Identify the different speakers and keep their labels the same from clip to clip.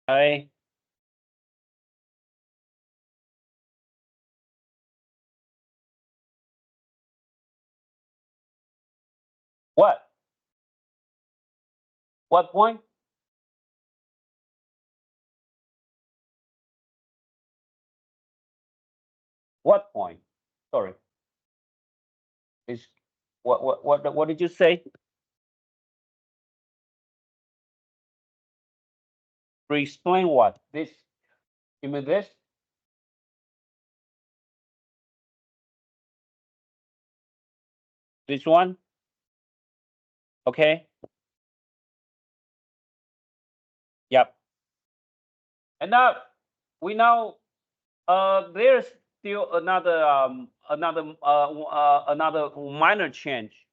Speaker 1: I what? What point? What point? Sorry. Is what did you say? Re-explain what? This? You mean this? This one? Okay. Yep. And now we know there's still another minor change.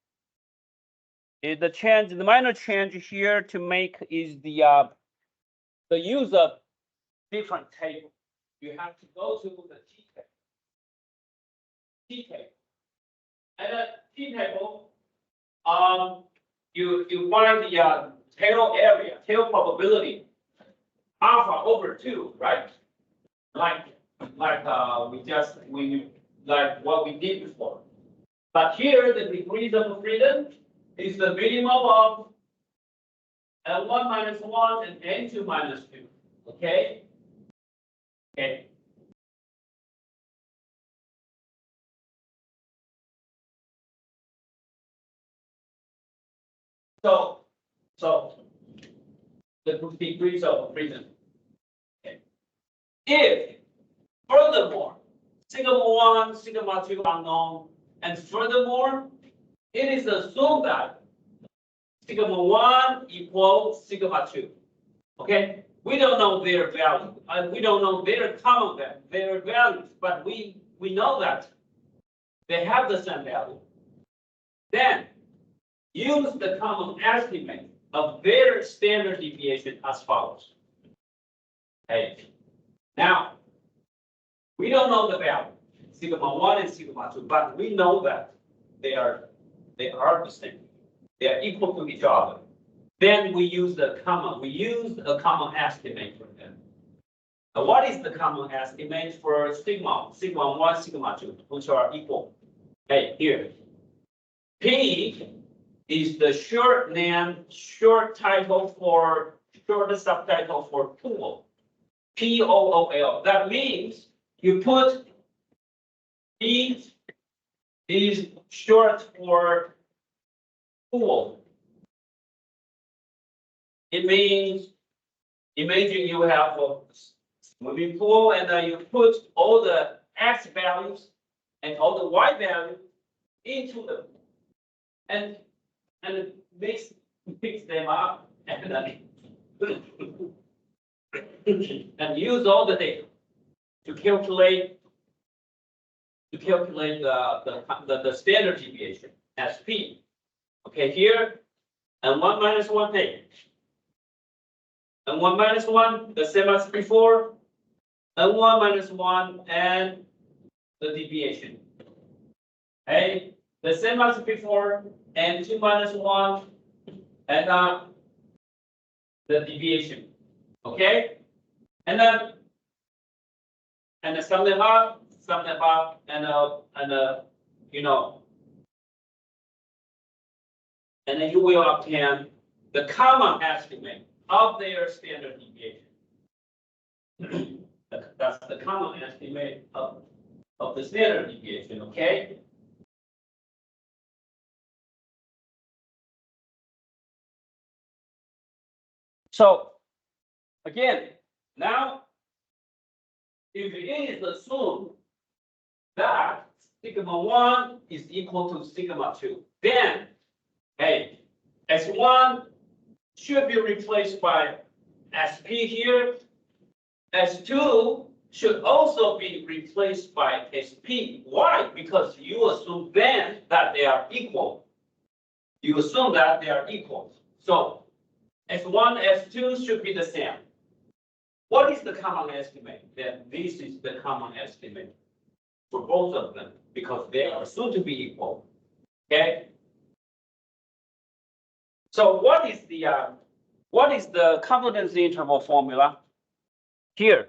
Speaker 1: The minor change here to make is the use of different table. You have to go to the T table. And the T table, you find the tail area, tail probability, alpha over 2, right? Like we like what we did before. But here the degrees of freedom is the minimum of L1 minus 1 and N2 minus 2. Okay? Okay. So the degrees of freedom. Okay. If furthermore, sigma 1, sigma 2 are known, and furthermore, it is assumed that sigma 1 equals sigma 2. Okay? We don't know their value, and we don't know their common value, their values, but we know that they have the same value. Then use the common estimate of their standard deviation as follows. Okay. Now, we don't know the value, sigma 1 and sigma 2, but we know that they are the same. They are equal to each other. Then we use a common estimate for them. Now, what is the common estimate for sigma 1, sigma 2, which are equal? Hey, here. P is the short subtitle for pool. POOL. That means you put P is short for pool. It means, imagine you have a swimming pool and then you put all the X values and all the Y values into them and mix them up and and use all the data to calculate the standard deviation as P. Okay, here and 1 minus 1 page. And 1 minus 1, the same as before, and 1 minus 1 and the deviation. Okay, the same as before, and 2 minus 1 and the deviation. Okay, and then sum them up, and you know, and then you will obtain the common estimate of their standard deviation. That's the common estimate of the standard deviation, okay? So again, now if it is assumed that sigma 1 is equal to sigma 2, then hey, S1 should be replaced by SP here. S2 should also be replaced by SP. Why? Because you assume then that they are equal. You assume that they are equal. So S1, S2 should be the same. What is the common estimate? Then this is the common estimate for both of them because they are assumed to be equal. Okay. So what is the confidence interval formula? Here,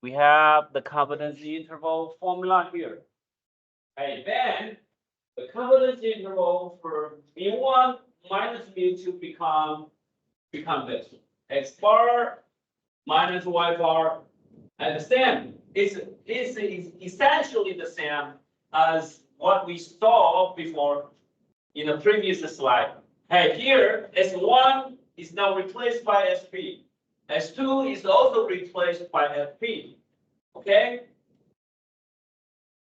Speaker 1: we have the confidence interval formula here. And then the confidence interval for mu1 minus mu2 become this. X bar minus y bar. And the same is essentially the same as what we saw before in the previous slide. Hey, here S1 is now replaced by SP. S2 is also replaced by FP. Okay?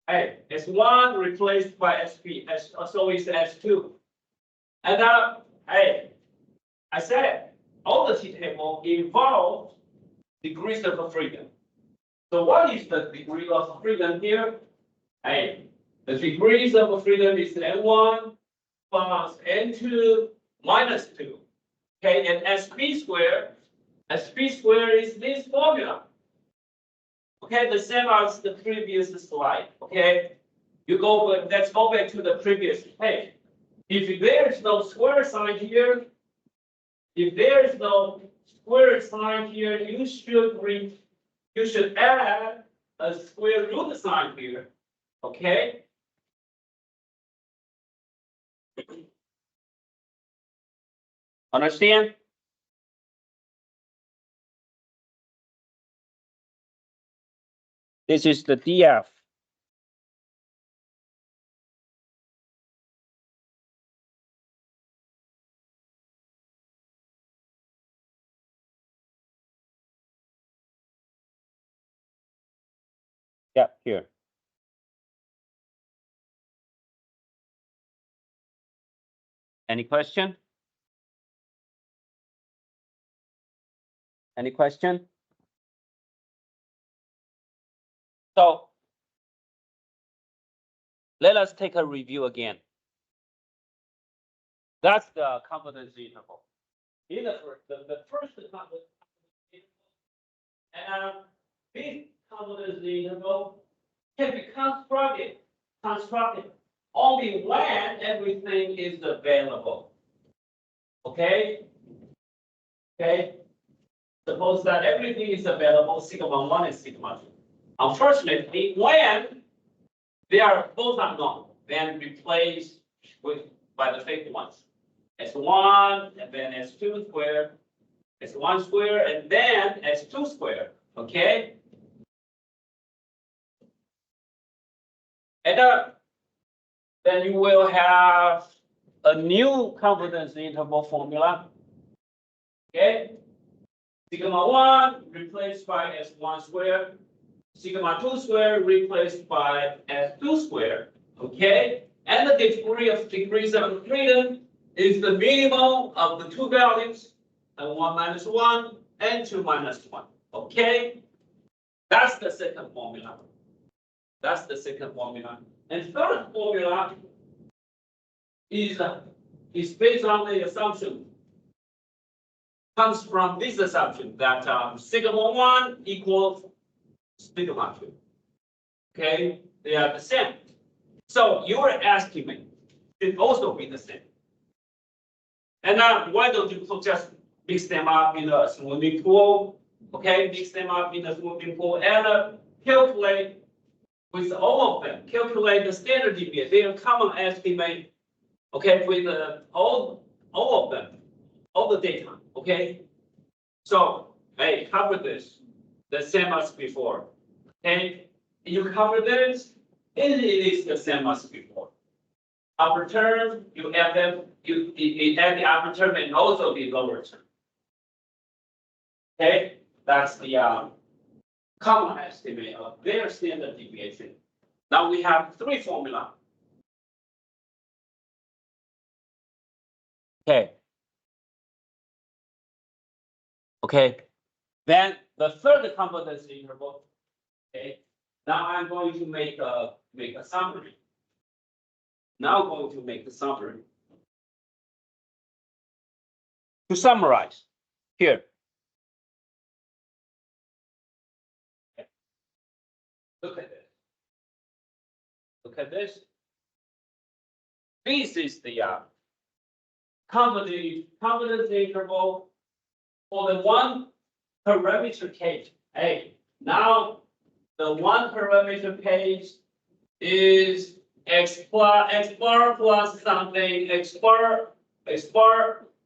Speaker 1: Hey, S1 replaced by SP. So is S2. And now, hey, I said all the T-table involves degrees of freedom. So what is the degree of freedom here? Hey, the degrees of freedom is N1 plus N2 minus 2. Okay, and SP squared is this formula. Okay, the same as the previous slide. Okay, let's go back to the previous page. If there is no square sign here, you should add a square root sign here. Okay. Understand? This is the DF. Yeah, here. Any question? Any question? So let us take a review again. That's the confidence interval. In the first confidence interval, and this confidence interval can be constructed only when everything is available. Okay? Okay? Suppose that everything is available, sigma 1 and sigma 2. Unfortunately, when they are both unknown, then replaced by the fake ones. S1 and then S2 squared, S1 squared, and then S2 squared. Okay? And then you will have a new confidence interval formula. Okay? Sigma 1 replaced by S1 squared. Sigma 2 squared replaced by S2 squared. Okay? And the degrees of freedom is the minimum of the two values, and 1 minus 1 and 2 minus 1. Okay? That's the second formula. That's the second formula. And third formula is based on the assumption, comes from this assumption that sigma 1 equals sigma 2. Okay? They are the same. So your estimate should also be the same. And now, why don't you just mix them up in a swimming pool? Okay, mix them up in a swimming pool and calculate with all of them. Calculate the standard deviation, their common estimate. Okay, with all of them, all the data. Okay, so hey, cover this the same as before. Okay, you cover this, and it is the same as before. Upper term, you add them, you add the upper term and also the lower term. Okay, that's the common estimate of their standard deviation. Now we have three formula. Okay. Okay. Then the third confidence interval. Okay. Now I'm going to make a summary. Now I'm going to make the summary. To summarize, here. Okay. Look at this. Look at this. This is the confidence interval for the one parameter case. Hey, Now, the one parameter case is x bar plus something, x bar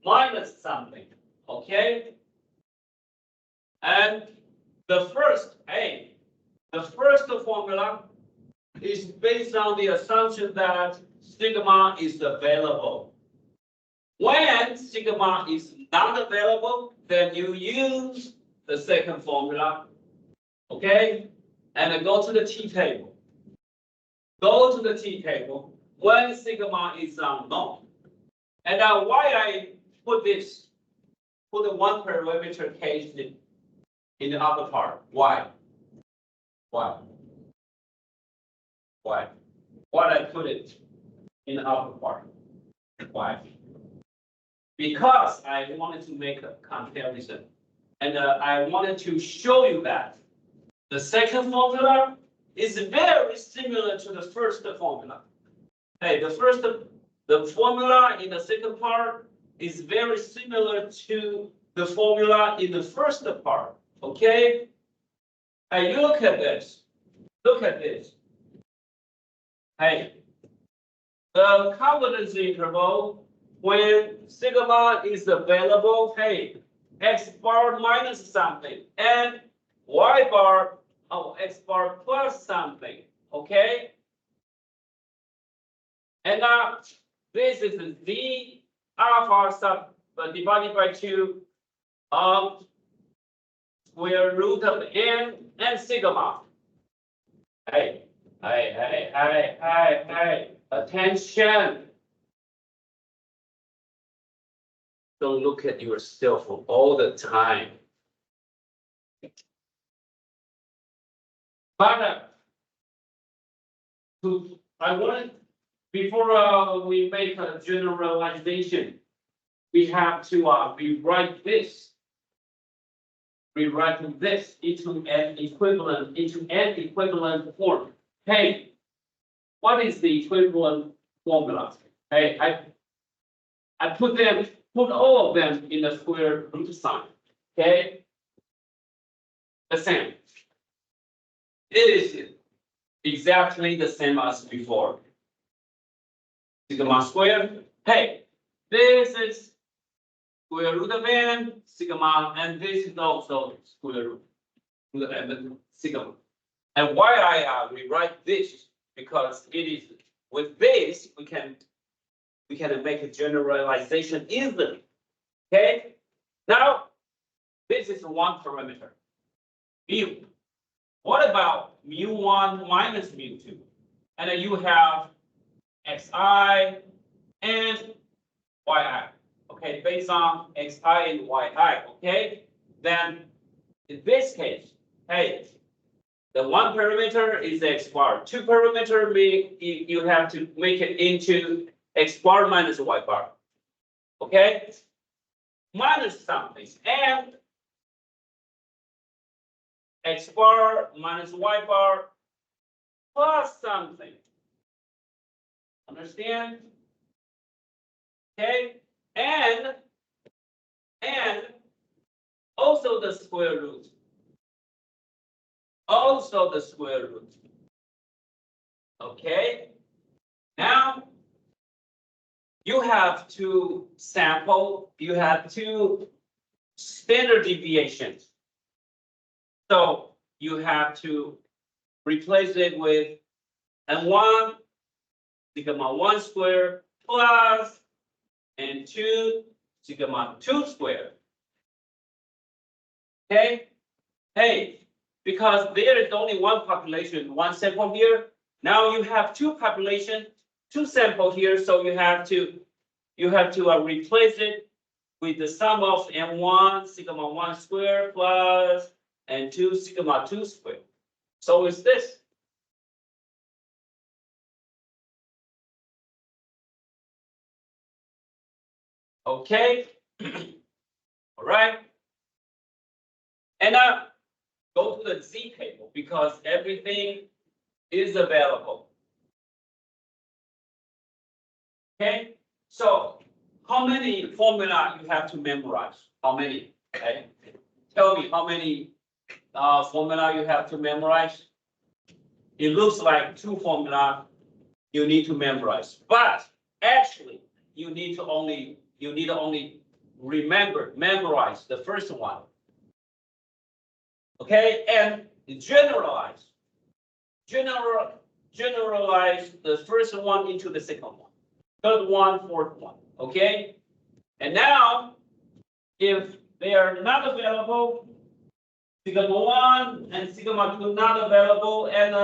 Speaker 1: minus something, okay? And the first formula is based on the assumption that sigma is available. When sigma is not available, then you use the second formula, okay? And then go to the T table. Go to the T table when sigma is unknown. And now why I put the one parameter case in the upper part? Why? Why? Why? Why I put it in the upper part? Why? Because I wanted to make a comparison. And I wanted to show you that the second formula is very similar to the first formula. Hey, the formula in the second part is very similar to the formula in the first part. Okay? Hey, you look at this. Look at this. Hey, the confidence interval when sigma is available, hey, x bar minus something and y bar, x bar plus something, okay? And now this is z alpha divided by 2 of square root of n and sigma. Hey, attention. Don't look at yourself all the time. But I want, before we make a generalization, we have to rewrite this into an equivalent form. Hey, what is the equivalent formula? Hey, I put all of them in the square root sign. Okay, the same. It is exactly the same as before. Sigma squared. Hey, this is square root of n sigma, and this is also square root of n sigma. And why I rewrite this, because it is with this we can make a generalization easily. Okay. Now this is one parameter, mu. What about mu1 minus mu2? And then you have xi and yi. Okay, based on xi and yi. Okay, then in this case, hey, the one parameter is x bar. Two parameter you have to make it into x bar minus y bar. Okay, minus something and x bar minus y bar plus something. Understand? Okay, and also the square root. Also the square root. Okay, now you have to sample, you have two standard deviations. So you have to replace it with n1 sigma 1 squared plus n2 sigma 2 squared. Okay, hey, because there is only one population, one sample here. Now you have two population, two sample here, so you have to replace it with the sum of n1 sigma 1 squared plus n2 sigma 2 squared. So it's this. Okay. All right. And now go to the Z table because everything is available. Okay. So how many formula you have to memorize? How many? Okay. Tell me how many formula you have to memorize. It looks like two formula you need to memorize, but actually you need to only memorize the first one. Okay, and generalize the first one into the second one, third one, fourth one. Okay, and now if they are not available, sigma 1 and sigma 2 not available, and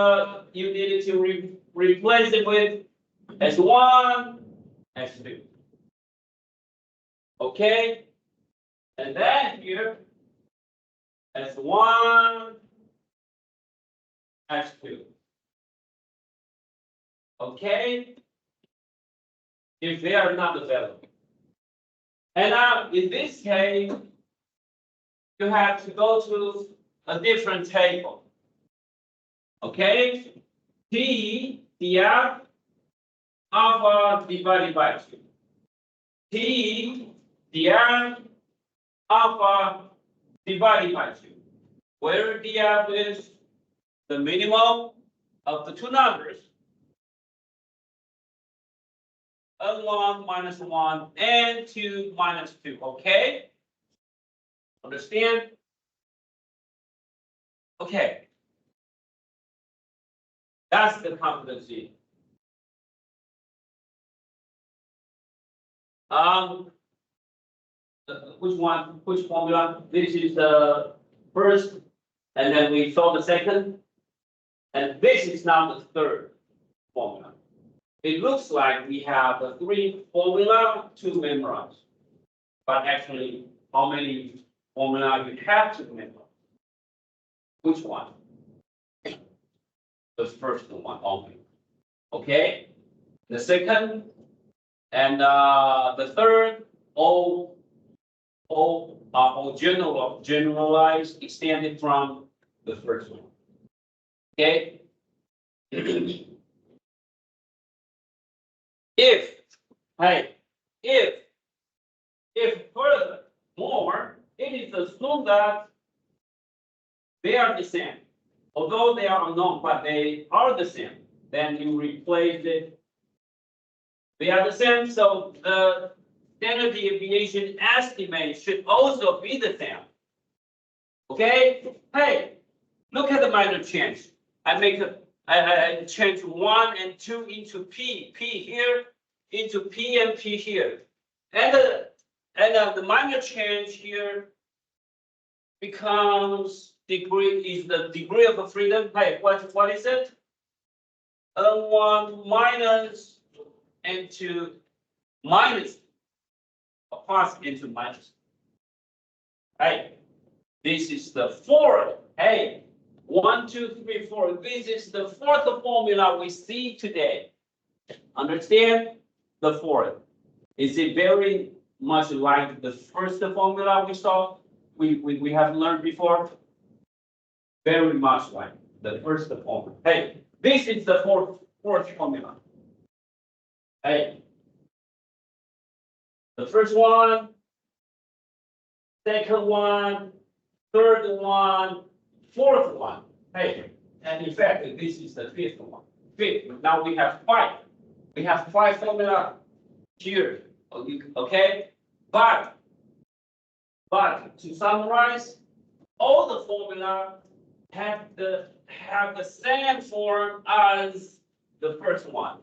Speaker 1: you need to replace it with S1, S2. Okay, and then here S1, S2. Okay, if they are not available. And now in this case, you have to go to a different table. Okay, T df alpha divided by 2. T df alpha divided by 2, where df is the minimum of the two numbers, N1 minus 1 and 2 minus 2. Okay, understand? Okay, that's the competency. Which one? Which formula? This is the first, and then we saw the second, and this is now the third formula. It looks like we have the three formula to memorize, but actually, how many formula you have to memorize? Which one? The first one only. Okay, the second and the third all generalized, extended from the first one. Okay. If furthermore, it is assumed that they are the same, although they are unknown, but they are the same, then you replace it. They are the same, so the standard deviation estimate should also be the same. Okay? Hey, look at the minor change. I change 1 and 2 into P here, into P and P here. And the minor change here becomes the degree of freedom. Hey, what is it? N1 minus into minus, plus into minus. Hey, this is the fourth. Hey, 1, 2, 3, 4. This is the fourth formula we see today. Understand? The fourth. Is it very much like the first formula we saw? We have learned before? Very much like the first formula. Hey, this is the fourth formula. Hey, the first one, second one, third one, fourth one. Hey, and in fact, this is the fifth one. Now we have 5. We have 5 formula here. Okay, but to summarize, all the formula have the same form as the first one.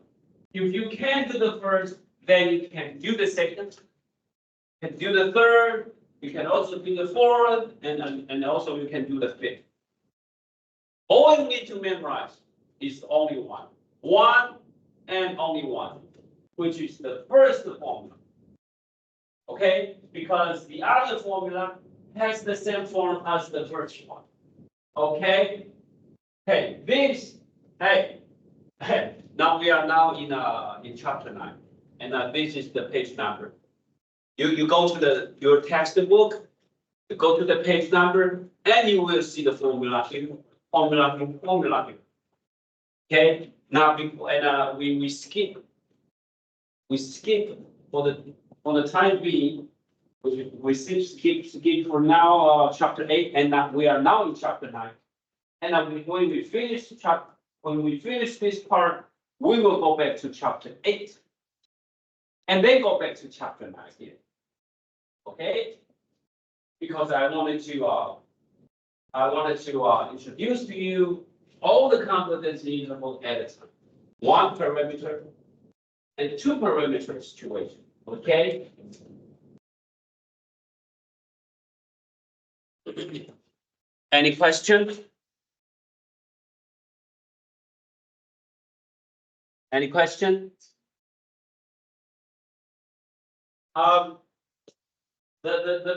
Speaker 1: If you can't do the first, then you can do the second, you can do the third, you can also do the fourth, and also you can do the fifth. All you need to memorize is only one and only one, which is the first formula. Okay, because the other formula has the same form as the first one. Okay, now we are in chapter 9, and this is the page number. You go to your textbook, you go to the page number, and you will see the formula here, formula here. Okay, now we skip for the time being We skip for now chapter 8, and now we are now in chapter 9. And when we finish this part, we will go back to chapter 8, and then go back to chapter 9 here. Okay? Because I wanted to introduce to you all the confidence interval at a time. One parameter and two parameter situation. Okay? Any questions? Any question? The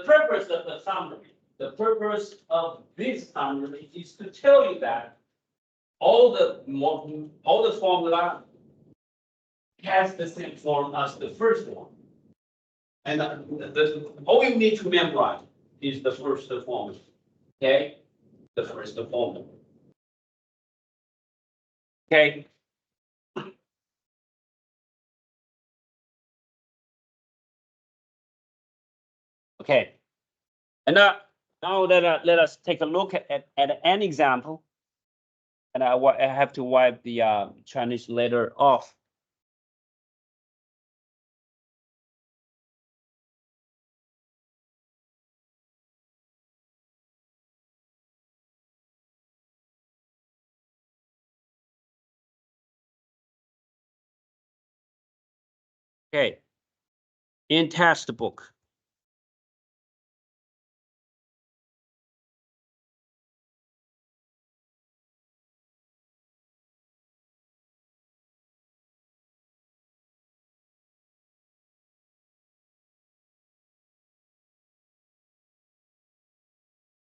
Speaker 1: purpose of the summary, the purpose of this summary is to tell you that all the formula has the same form as the first one, and all you need to memorize is the first formula. Okay, the first formula. Okay. Okay, and now let us take a look at an example, and I have to wipe the Chinese letter off. Okay, in test book.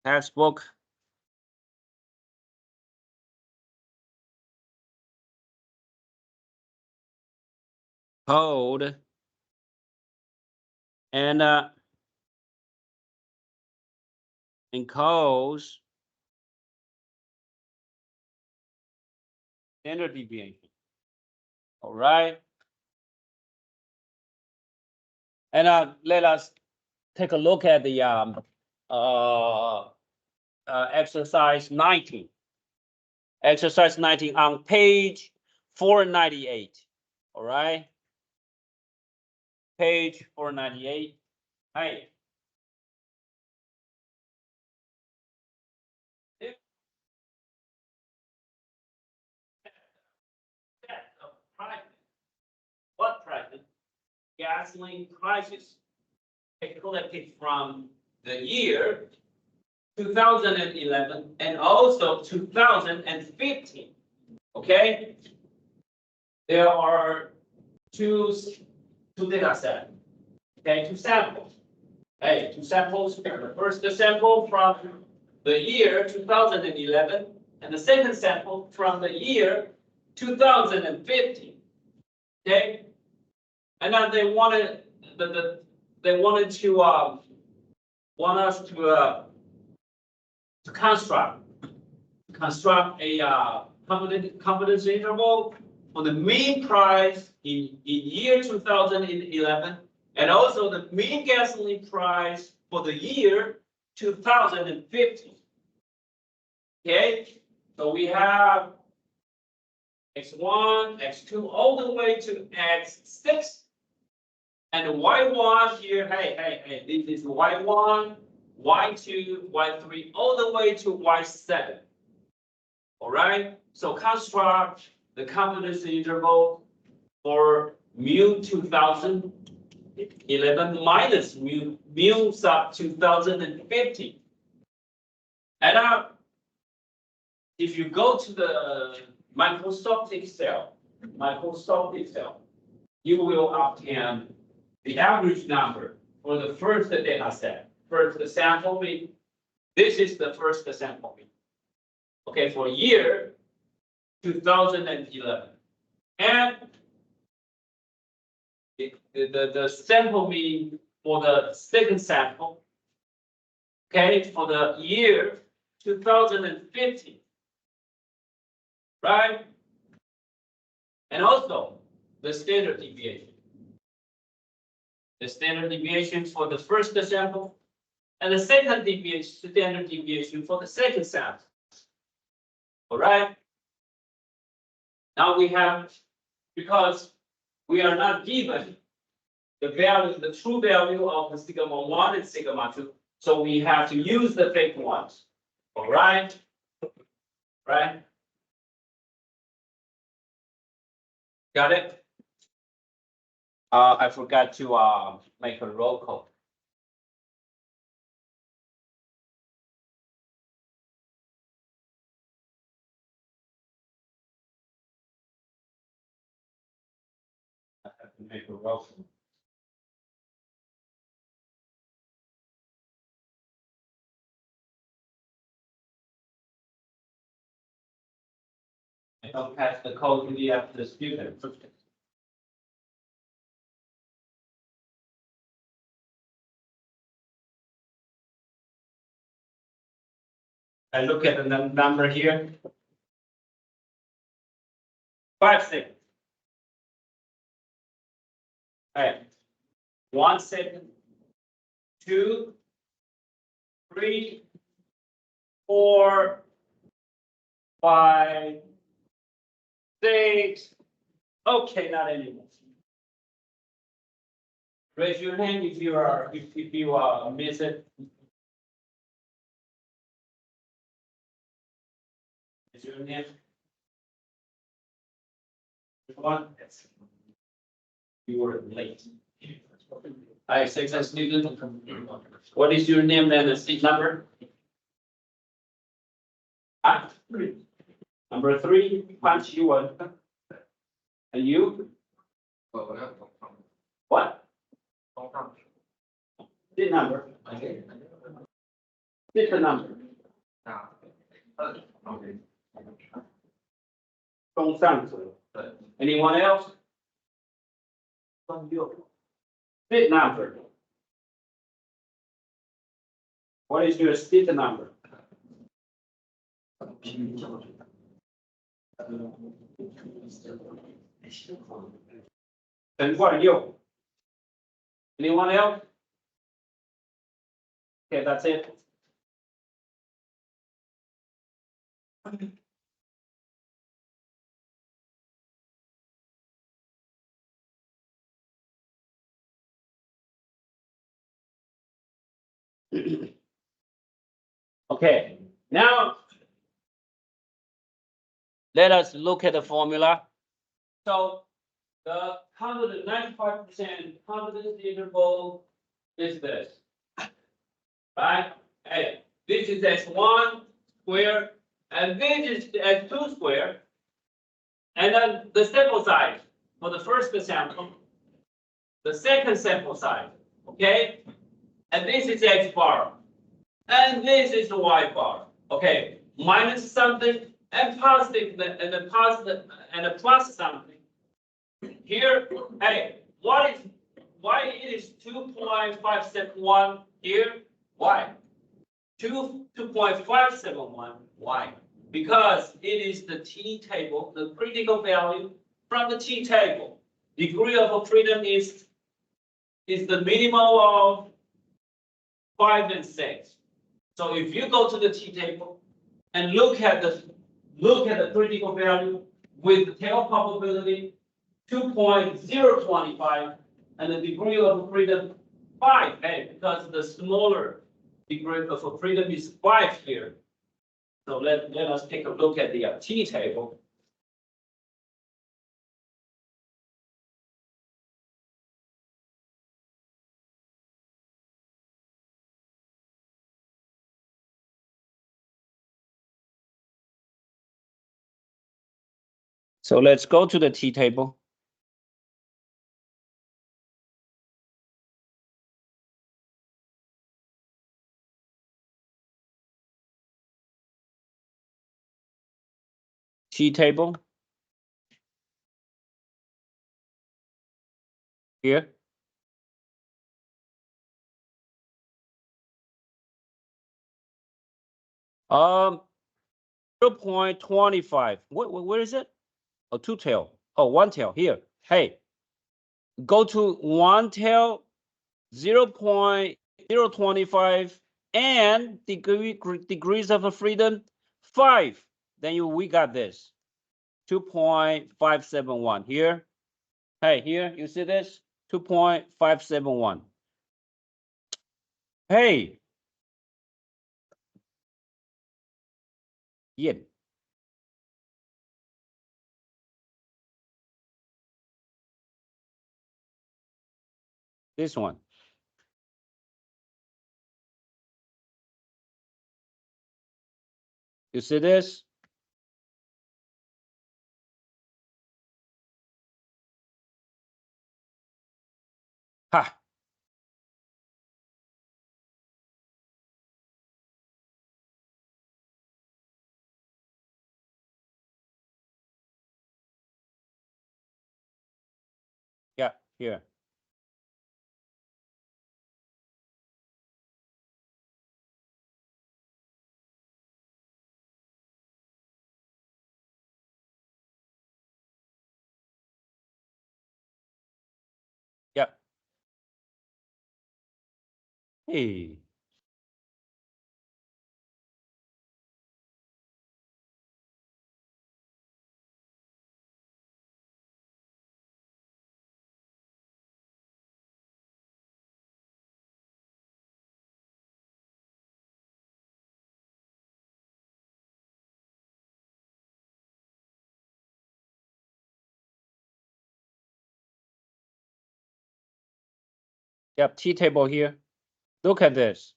Speaker 1: Textbook. Code. And encodes standard deviation. All right. And let us take a look at the exercise 19. Exercise 19 on page 498. All right. Page 498. Hey. What prices? Gasoline prices collected from the year 2011 and also 2015. Okay, there are two data sets. Okay, two samples. Hey, two samples. The first sample from the year 2011, and the second sample from the year 2015. Okay, and now they wanted want us to construct a confidence interval for the mean price in year 2011, and also the mean gasoline price for the year 2015. Okay, so we have x1, x2, all the way to x6. And y1 here, hey, this is y1, y2, y3, all the way to y7. All right, so construct the confidence interval for mu 2011 minus mu sub 2015. And if you go to the Microsoft Excel, you will obtain the average number for the first data set, first sample mean. This is the first sample mean. Okay, for year 2011. And the sample mean for the second sample, okay, for the year 2015. Right? And also the standard deviation. the standard deviation for the first sample, and the second deviation, standard deviation for the second sample. All right. Now we have, because we are not given the value, the true value of the sigma 1 and sigma 2, so we have to use the fake ones. All right. Right. Got it? I forgot to make a roll call. I have to make a roll call. I don't pass the code to the student. I look at the number here. 5 seconds. All right. 1 second. 2, 3, 4, 5, 6. Okay, not anymore. Raise your hand if you are miss it. Raise your hand. One. You were late. Hi, 6 student. What is your name and the seat number? Ah, 3. Number 3, punch you one. And you? What? Seat number. Seat number. 中上者. Anyone else? Seat number. What is your seat number? And what are you? Anyone else? Okay, that's it. Okay, now let us look at the formula. So the 95% confidence interval is this, right? Hey, this is x1 square, and this is x2 square. And then the sample size for the first sample, the second sample size, okay? And this is x bar, and this is the y bar, okay? Minus something and positive, and a positive and a plus something. Here, hey, why it is 2.571 here? Why? 2.571. Why? Because it is the t table, the critical value from the t table. Degree of freedom is the minimum of 5 and 6. So if you go to the t table and look at the critical value with the tail probability 2.025 and the degree of freedom 5, hey, because the smaller degree of freedom is 5 here. So let us take a look at the t table. So let's go to the t table. T table. Here. Um, 0.25. Where is it? Oh, 2 tail. Oh, 1 tail here. Hey, go to 1 tail
Speaker 2: 0.025 and degrees of freedom 5. Then we got this 2.571 here. Hey, here you see this 2.571. Hey, yeah. This one. You see this? Ha. Yeah, here. Yeah. Hey. Yep, T-table here. Look at this.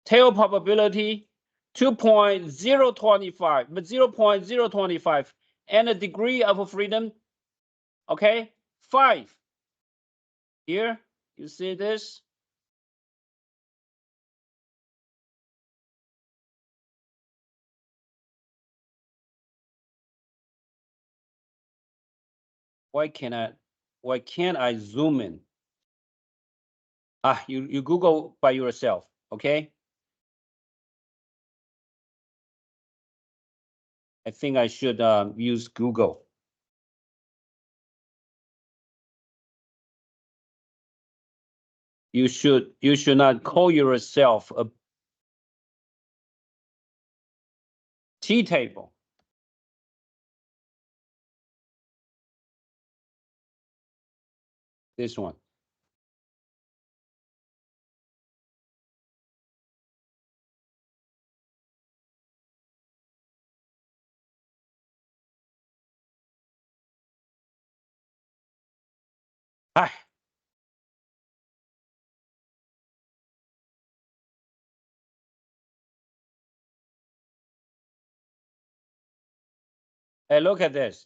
Speaker 2: Tail probability 2.025, but 0.025, and the degree of freedom, okay, 5. Here, you see this? Why can't I zoom in? You Google by yourself, okay? I think I should use Google. You should not call yourself a T-table. This one. Hi. Hey, look at this.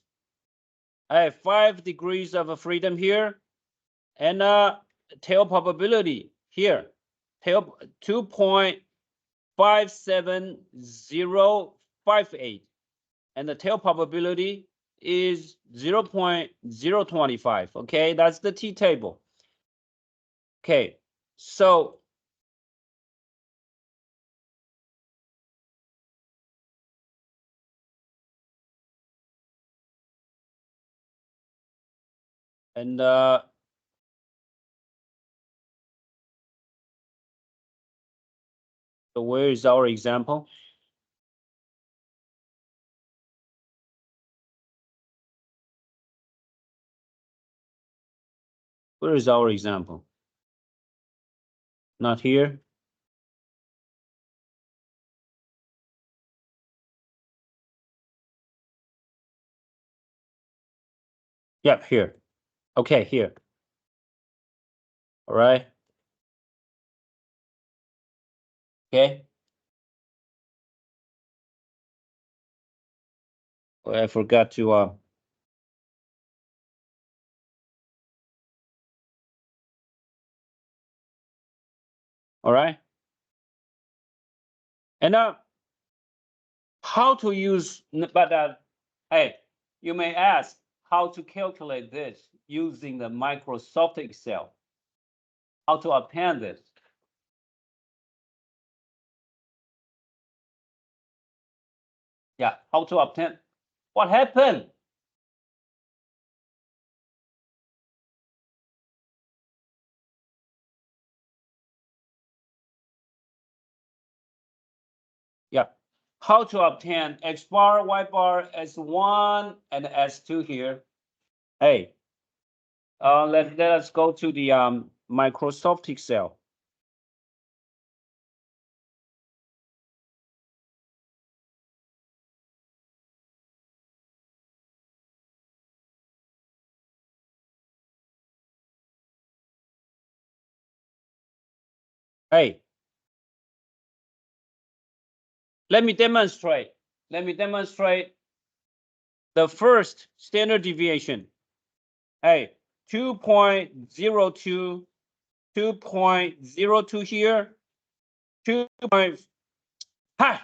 Speaker 2: I have 5 degrees of freedom here, and tail probability here, tail 2.57058, and the tail probability is 0.025. Okay, that's the T-table. Okay, so and so where is our example? Where is our example? Not here. Yep, here. Okay, here. All right. Okay. Oh, I forgot to all right. And how to use, but hey, you may ask how to calculate this using the Microsoft Excel. How to append this? Yeah, how to obtain? What happened? how to obtain X bar, Y bar, S1, and S2 here. Hey, let us go to the Microsoft Excel. Hey, let me demonstrate. Let me demonstrate the first standard deviation. Hey, 2.02, 2.02 here, 2. Hi.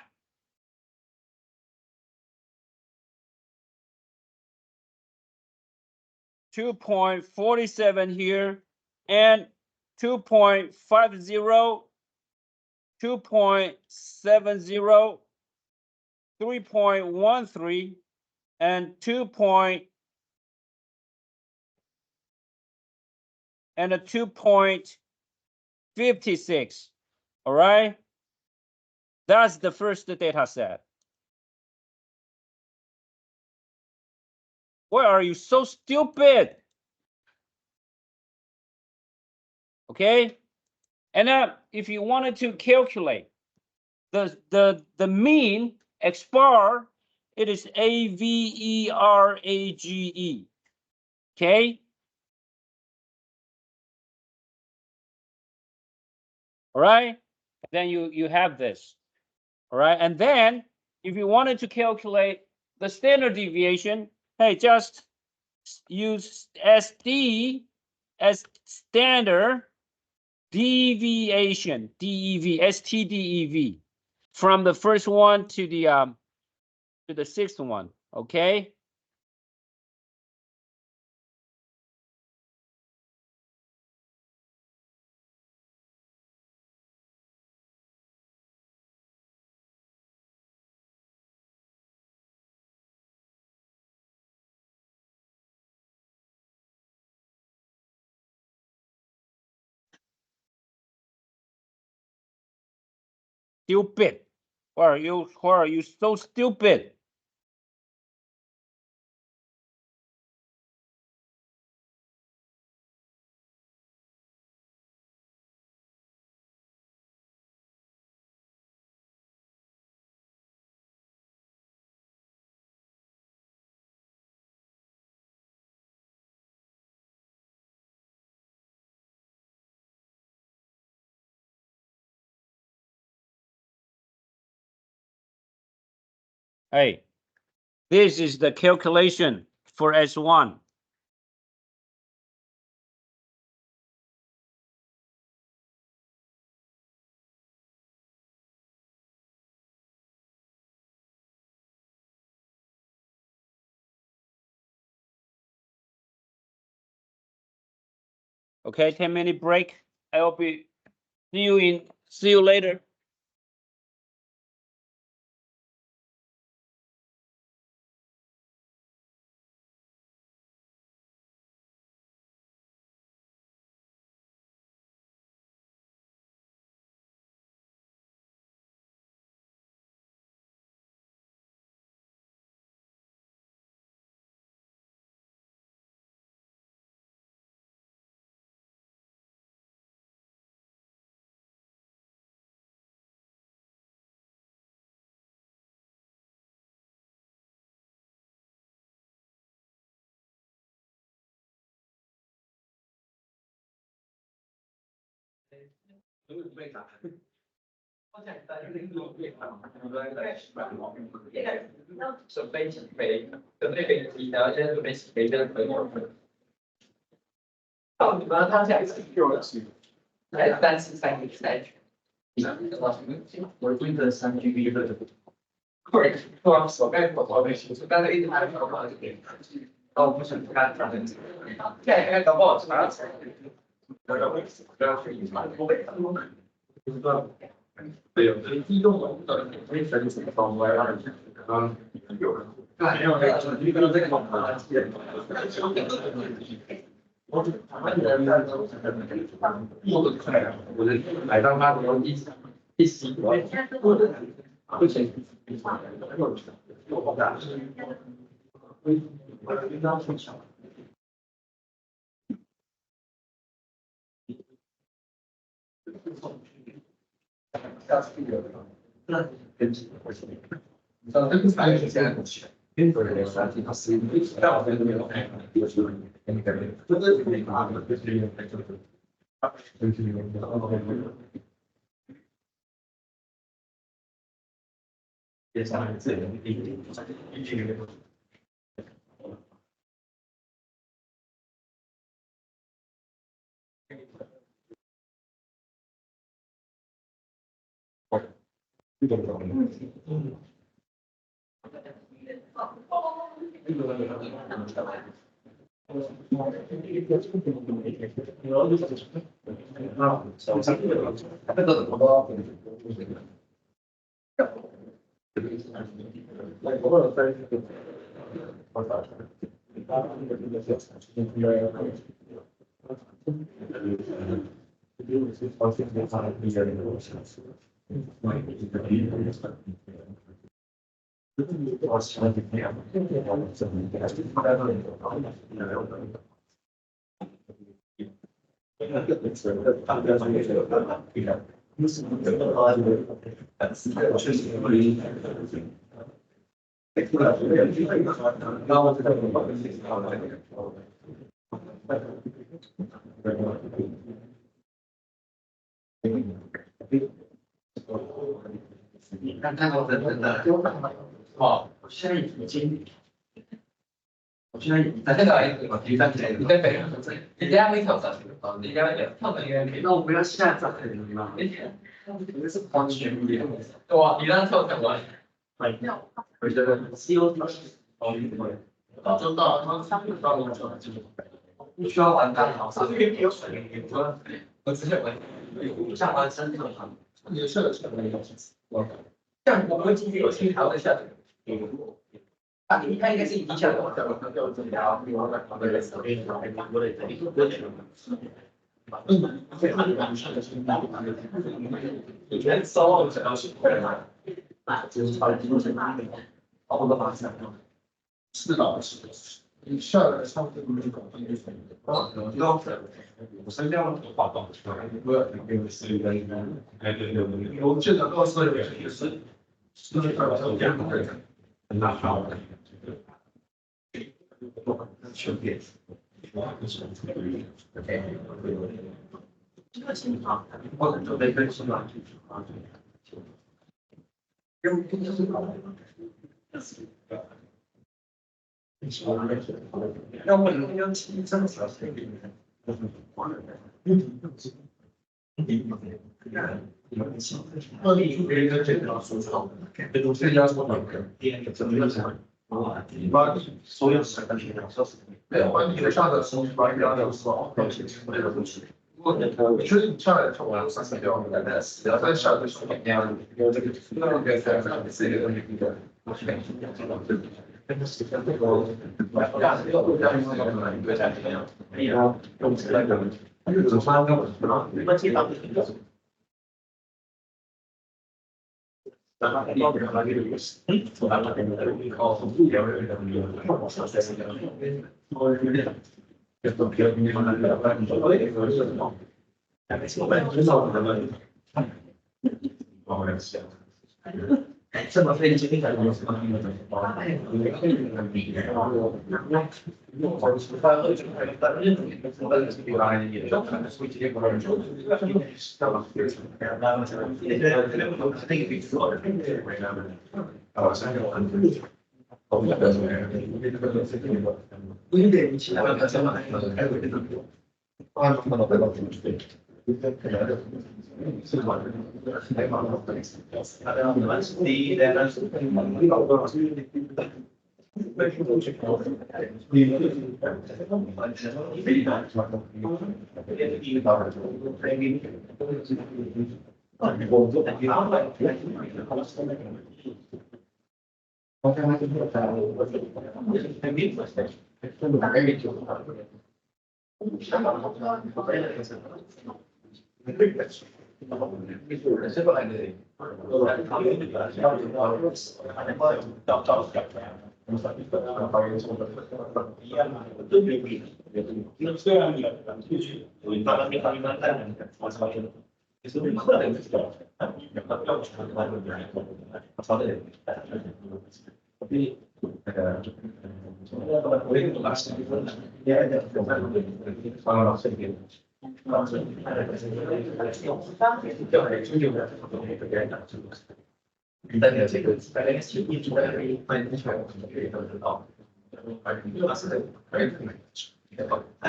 Speaker 2: 2.47 here, and 2.50, 2.70, 3.13, and 2.56. All right, that's the first data set. Why are you so stupid? Okay, and if you wanted to calculate the mean X bar, it is AVERAGE. Okay. All right. Then you have this. All right. And then if you wanted to calculate the standard deviation, hey, just use SD as standard deviation, DEV, STDEV, from the first one to the sixth one. Okay. Stupid. Why are you so stupid? Hey, this is the calculation for S1. Okay, 10-minute break. I will see you later.
Speaker 3: So basically, the maybe you know, just basically just play more. Oh, well, that's that's exactly extension. We're doing the some GB的。对，我所该我没事，但是一直还没有搞这个。哦，不是看反正。对，搞不好是哪？对，有这移动的，可以分成方位啊，有。没有这个，你可能这个方法。我的快啊！我的买到他的一习惯。而且也想自己的看到真的哦，我现在已经。我现在那个我提上来，你在北方你家没跳伞，你家跳伞应该可以。那我们要下载吗？那是完全不一样。对啊，你让跳伞玩。我觉得 CO 哦，知道，不需要玩大脑，上面没有水，我直接玩，下完身就好。你的设置什么样子？像我们今天有听台湾下水。啊，你看应该是影响我的，你觉得骚想要是就是把精神好的发展。是的，是的，你下来上课你就搞定就可以了。我身边的话到出来，不要那个是的，对，我记得告诉你也是这样的。那好，全变。这个情况，我很准备分析了。要不你要亲身小心点。恶意别人的这条说唱，这都是要说的，怎么样？把所有事情没有把你的上的东西把你要的说，这个东西。我觉得你下来之后，我3、4秒，然后再下的时候，有这个那个在自己的那个，我去感受一下这个。这么费劲的东西，这个但是这个大概是一直在关于全国可以得到，而且这个是可以按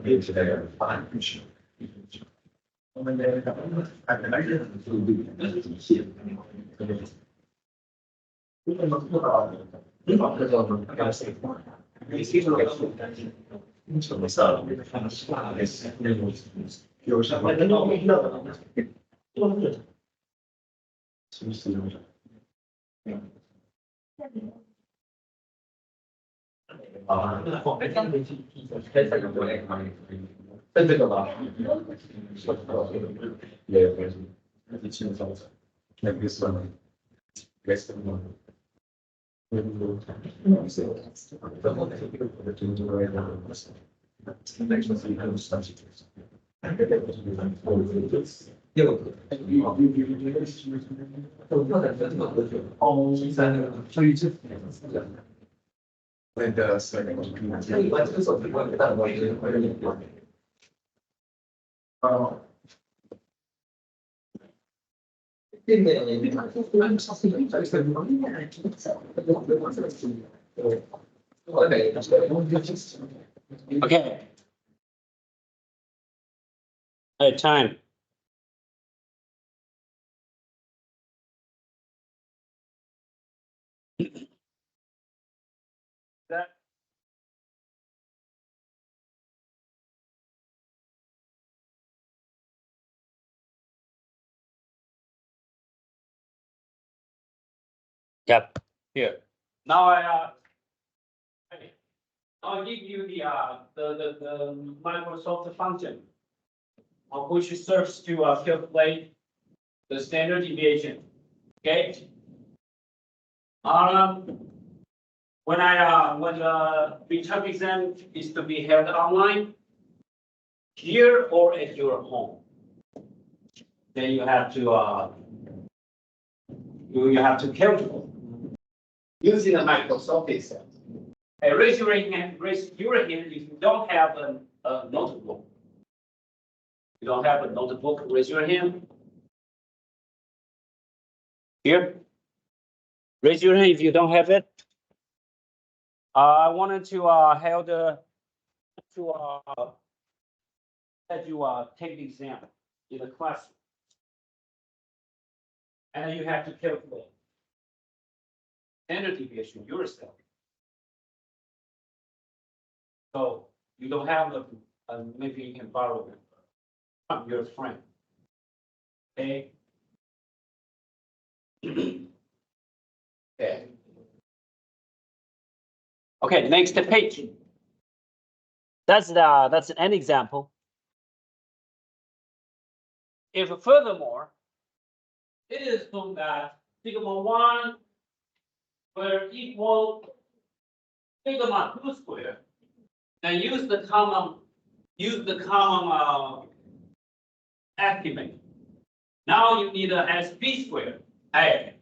Speaker 3: 一直在发展去。我们的还是一些，如果能做到，你把这个要谁？你提出来说，你什么事儿？有什么能够遇到的？都是。其实啊，我们这样子开这个过来可以，跟这个吧，也可以，一起造成，那个是该是什么？然后呢，这个我的真正的那个是一个三级。六个，所以这那个是那个，那一般这个手机关不到，我也会有。啊。这个
Speaker 2: Okay. Time. That. Yep. Here. Now I'll give you the Microsoft function, which serves to calculate the standard deviation. Okay. When the midterm exam is to be held online, here or at your home, then you have to calculate using the Microsoft Excel. Hey, raise your hand if you don't have a notebook. You don't have a notebook, raise your hand. Here. Raise your hand if you don't have it. I wanted to have you take the exam in the classroom. And you have to calculate standard deviation yourself. So you don't have maybe you can borrow it from your friend. Okay. Okay. Okay, next page. That's an example. If furthermore, it is assumed that sigma 1 square equal sigma 2 square, then use the common estimate. Now you need a SB square. Hey,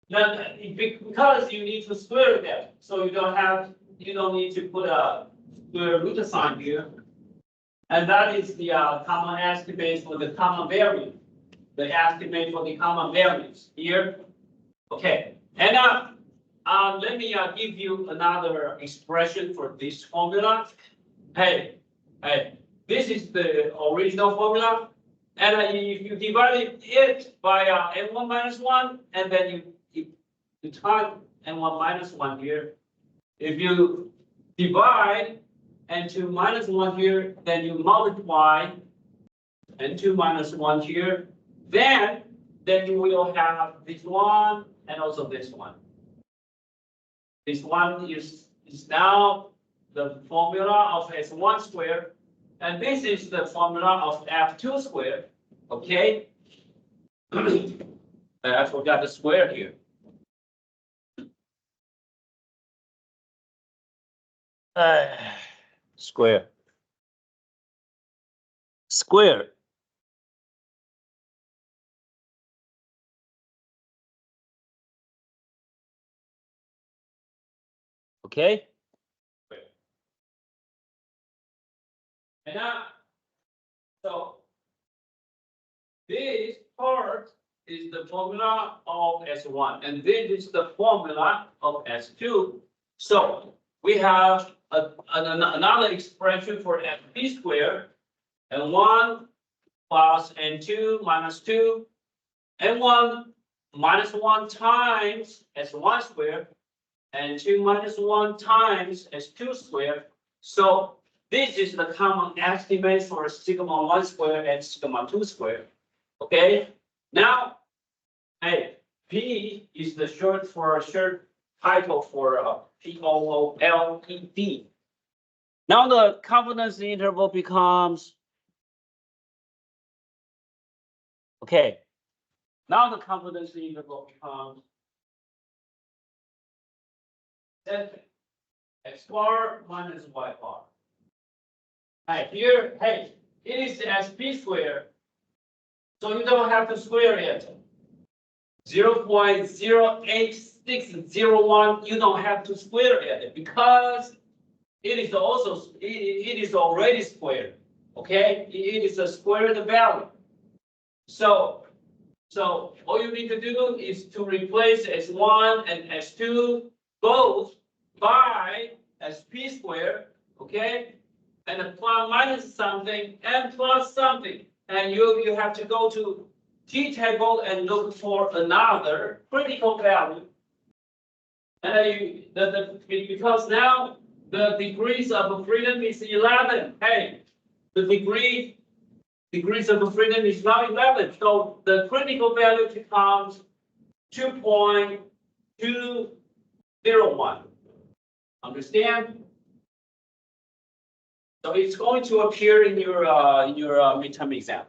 Speaker 2: because you need to square that, so you don't need to put a square root sign here. And that is the common estimate for the common variance. The estimate for the common variance here. Okay, and let me give you another expression for this formula. Hey, this is the original formula, and if you divide it by n1 minus 1, and then you type n1 minus 1 here. If you divide n2 minus 1 here, then you multiply n2 minus 1 here. Then you will have this one and also this one. This one is now the formula of S1 squared, and this is the formula of F2 squared. Okay. I forgot the square here. Square. Square. Okay. And now, so this part is the formula of S1, and this is the formula of S2. So we have another expression for SP squared, N1 plus N2 minus 2, N1 minus 1 times S1 squared, and 2 minus 1 times S2 squared. So this is the common estimate for sigma 1 squared and sigma 2 squared. Okay, now, hey, P is the short title for POOLED. Now the confidence interval becomes, okay, now the confidence interval becomes x bar minus y bar. Hey, here, hey, it is the SP squared, so you don't have to square it. 0.08601, you don't have to square it because it is also, it is already squared, okay? It is a squared value. So all you need to do is to replace S1 and S2 both by SP squared, okay? And apply minus something and plus something. And you have to go to T table and look for another critical value. And because now the degrees of freedom is 11. Hey, the degrees of freedom is now 11. So the critical value becomes 2.201. Understand? So it's going to appear in your midterm exam.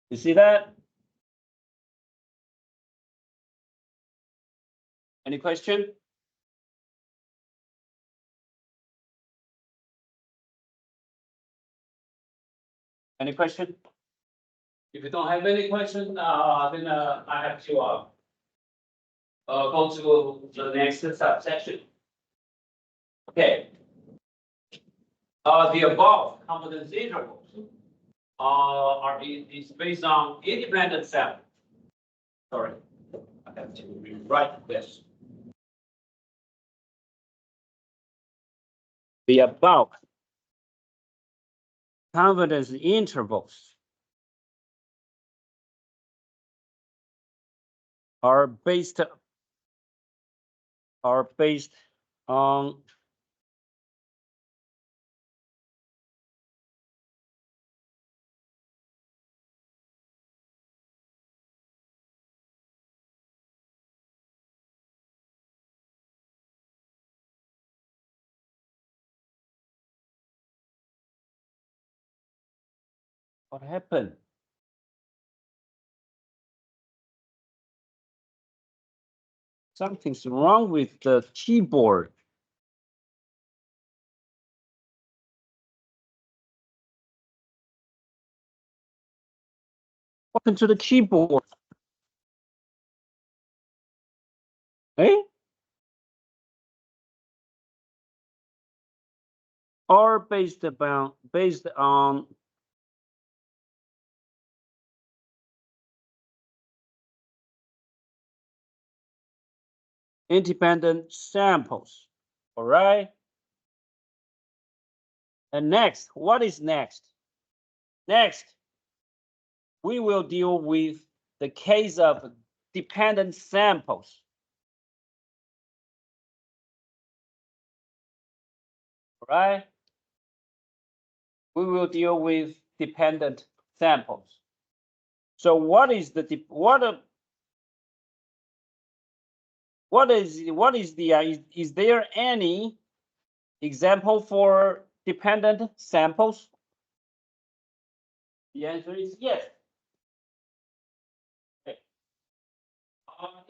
Speaker 2: You see that? Any question? Any question? If you don't have any question, then I have to go to the next subsection. Okay. The above confidence intervals is based on independent sample. Sorry, I have to rewrite this. The above confidence intervals are based on what happened? Something's wrong with the keyboard. Welcome to the keyboard. Eh? Or based on independent samples. All right. And next, what is next? Next, we will deal with the case of dependent samples. All right. We will deal with dependent samples. So what is the is there any example for dependent samples? The answer is yes.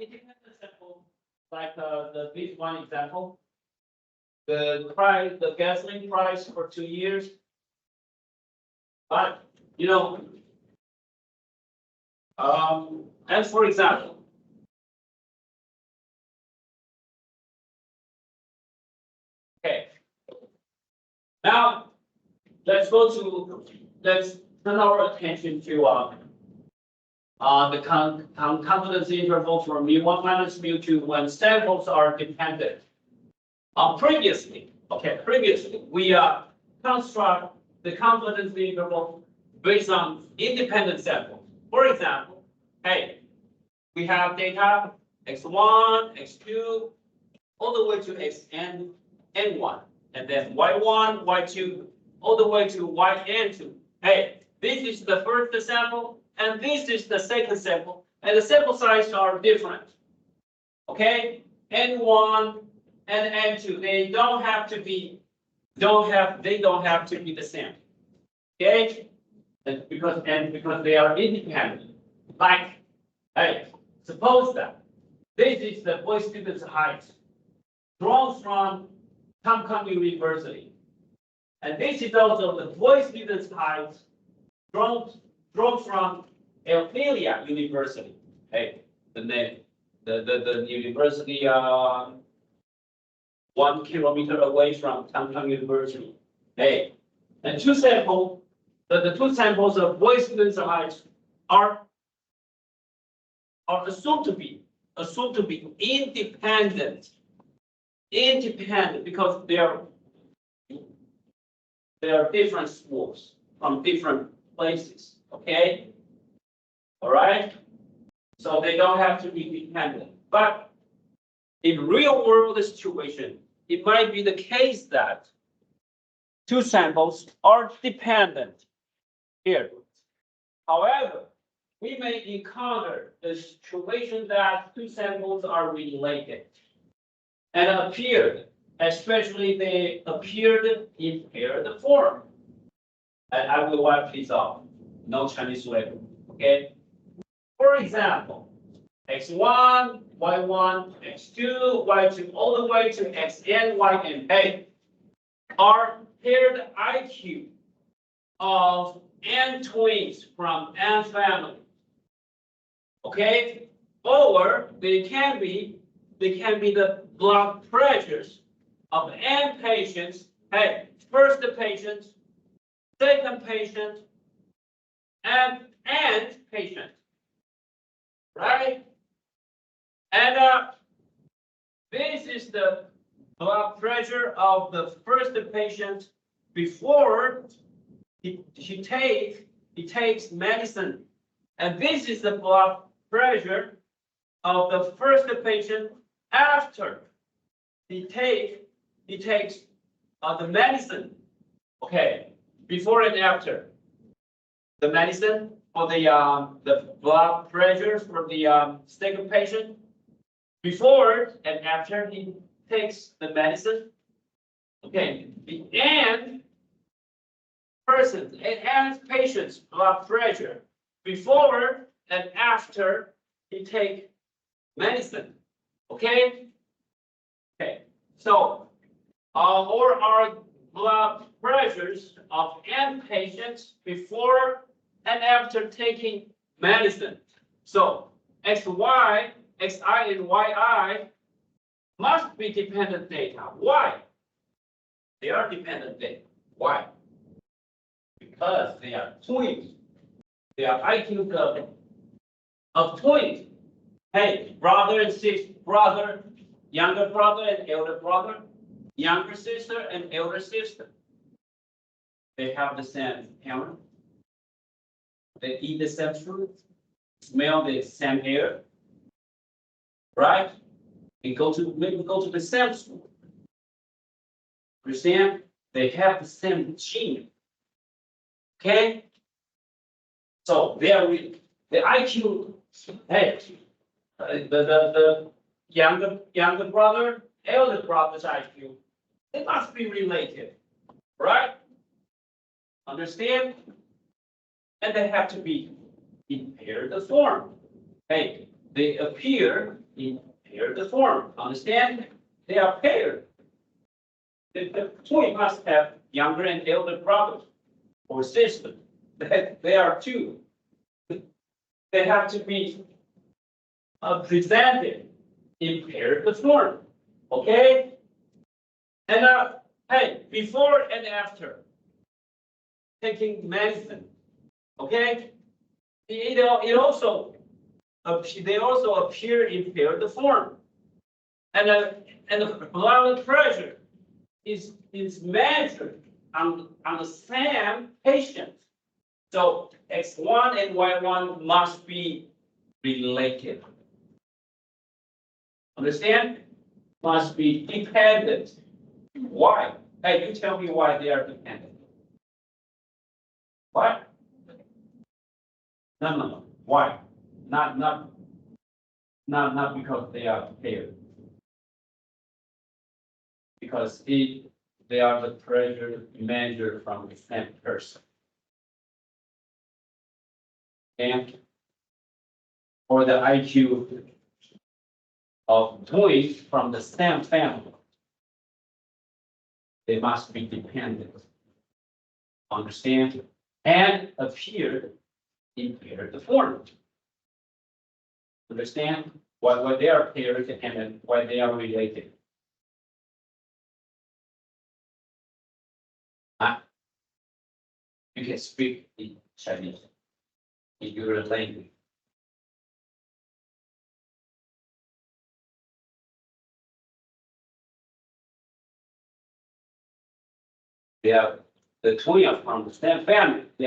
Speaker 1: independent sample, like this one example, the gasoline price for 2 years. But and for example, okay. Now let's turn our attention to the confidence interval for mu1 minus mu2 when samples are dependent. Previously, we construct the confidence interval based on independent samples. For example, hey, we have data x1, x2, all the way to xn, n1, and then y1, y2, all the way to yn2. Hey, this is the first sample, and this is the second sample, and the sample sizes are different. Okay, n1 and n2, they don't have to be the same. Okay, and because they are independent. Like, hey, suppose that this is the boy student's height drawn from Tom University, and this is also the boy student's height drawn from Elphelia University. Hey, the name, the university 1 kilometer away from Tom University. Hey, and the two samples of boy students' heights are assumed to be independent because they are different schools from different places. Okay, all right, so they don't have to be dependent. But in real world situation, it might be the case that two samples are dependent here. However, we may encounter the situation that two samples are related and appeared, especially they appeared in paired form. And I will wipe this off. No Chinese label. Okay. For example, x1, y1, x2, y2, all the way to xn, yn, a are paired IQ of n twins from n family. Okay, or they can be the blood pressures of n patients. Hey, first patient, second patient, and patient, right? And this is the blood pressure of the first patient before he takes medicine, and this is the blood pressure of the first patient after he takes the medicine. Okay, before and after the medicine for the blood pressure for the second patient, before and after he takes the medicine. Okay, the and patient's blood pressure before and after he take medicine. Okay. So or our blood pressures of n patients before and after taking medicine. So xy, xi, and yi must be dependent data. Why? They are dependent data. Why? Because they are twins. They are IQ of twins. Hey, brother and sister, younger brother and elder brother, younger sister and elder sister. They have the same parent. They eat the same food, smell the same air, right? And maybe go to the same school. Understand? They have the same gene. Okay? So they are the IQ. Hey, the younger brother, elder brother's IQ, they must be related, right? Understand? And they have to be in paired form. Hey, they appear in paired form. Understand? They are paired. The twin must have younger and elder brothers or sisters. They are two. They have to be presented in paired form. Okay? And hey, before and after taking medicine, okay? It also they also appear in paired form, and the blood pressure is measured on the same patient. So X1 and Y1 must be related. Understand? Must be dependent. Why? Hey, you tell me why they are dependent. What? No. Why? Not because they are paired. Because they are the pressure measured from the same person. And or the IQ of twins from the same family. They must be dependent. Understand? And appear in paired form. Understand? Why they are paired and why they are related. You can speak in Chinese, in your language. They are the twins from the same family. They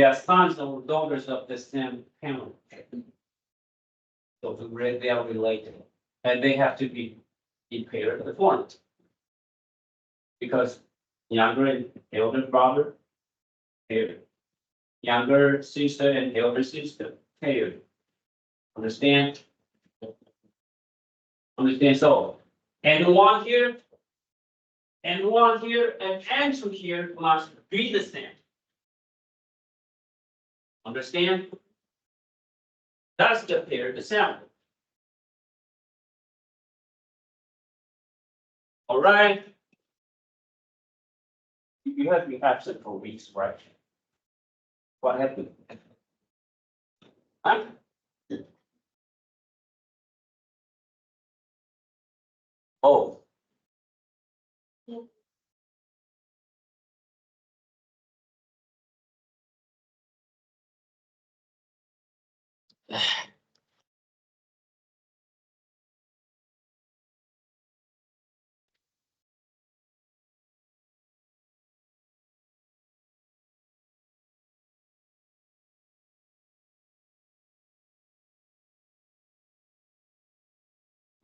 Speaker 1: are sons or daughters of the same family. So they are related, and they have to be in paired form. Because younger and elder brother, paired. Younger sister and elder sister, paired. Understand? Understand? So, and one here, and two here must be the same. Understand? That's the paired sample. All right. You have been absent for weeks, right? What happened? Huh? Oh.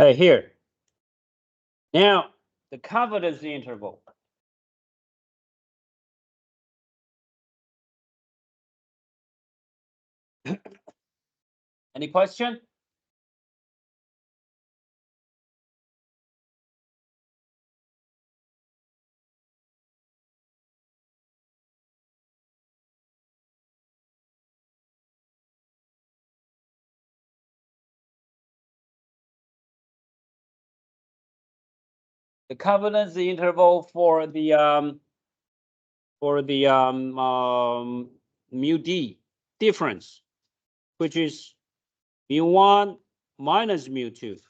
Speaker 2: Hey, here. Now, the confidence interval. Any question? The confidence interval for the mu d difference, which is mu1 minus mu2.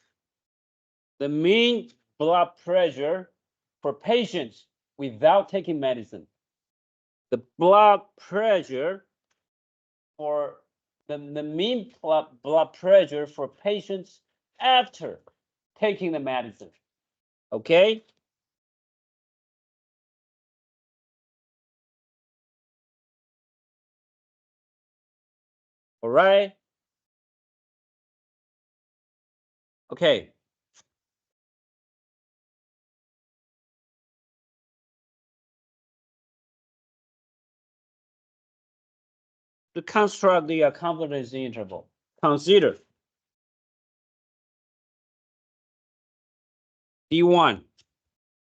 Speaker 2: The mean blood pressure for patients without taking medicine. The blood pressure for the mean blood pressure for patients after taking the medicine. Okay? All right. Okay. To construct the confidence interval, consider D1,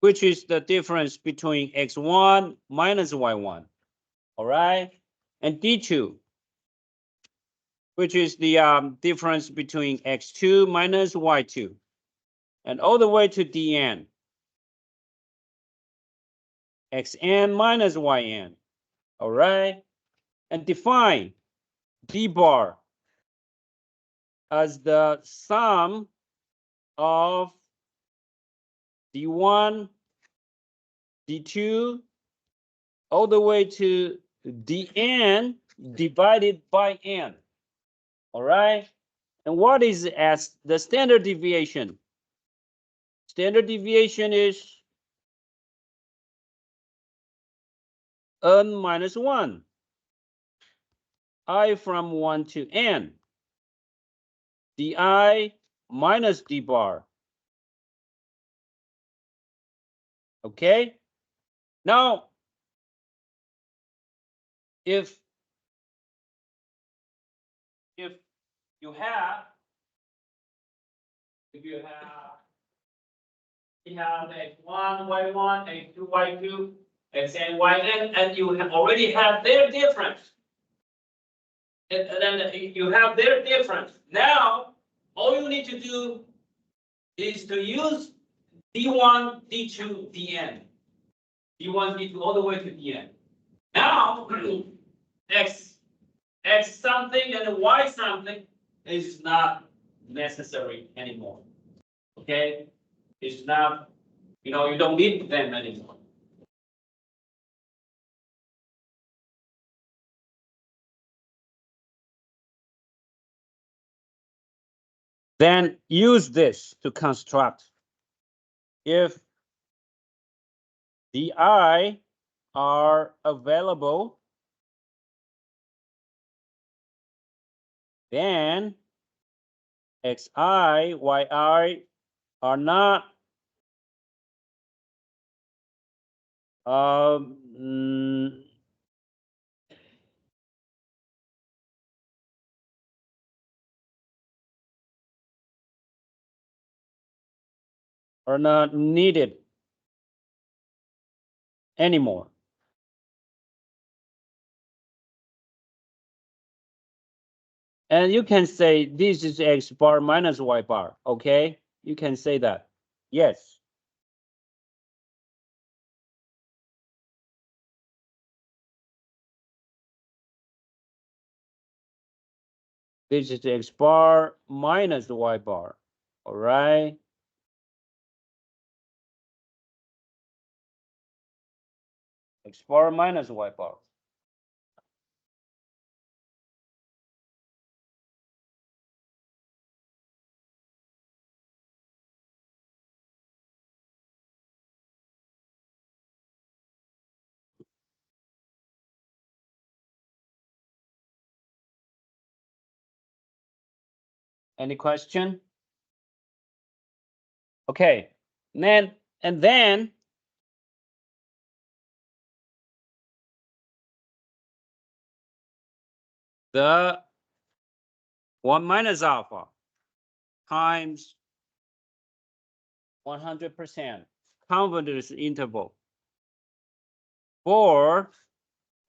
Speaker 2: which is the difference between X1 minus Y1. All right. And D2, which is the difference between x2 minus y2, and all the way to dn, xn minus yn. All right, and define d bar as the sum of d1, d2, all the way to dn divided by n. All right, and what is as the standard deviation? Standard deviation is n minus 1, I from 1 to n, di minus d bar. Okay, now if you have x1 y1 x2 y2 xn yn, and you have already have their difference, and then you have their difference. Now all you need to do is to use d1 d2 dn, d1 d2 all the way to dn. Now x something and y something is not necessary anymore. Okay, it's not, you don't need them anymore. Then use this to construct. If di are available, then xi, yi are not needed anymore. And you can say this is x bar minus y bar. Okay, you can say that. Yes. This is x bar minus y bar. All right. X bar minus y bar. Any question? Okay. And then the 1 minus alpha times 100% confidence interval for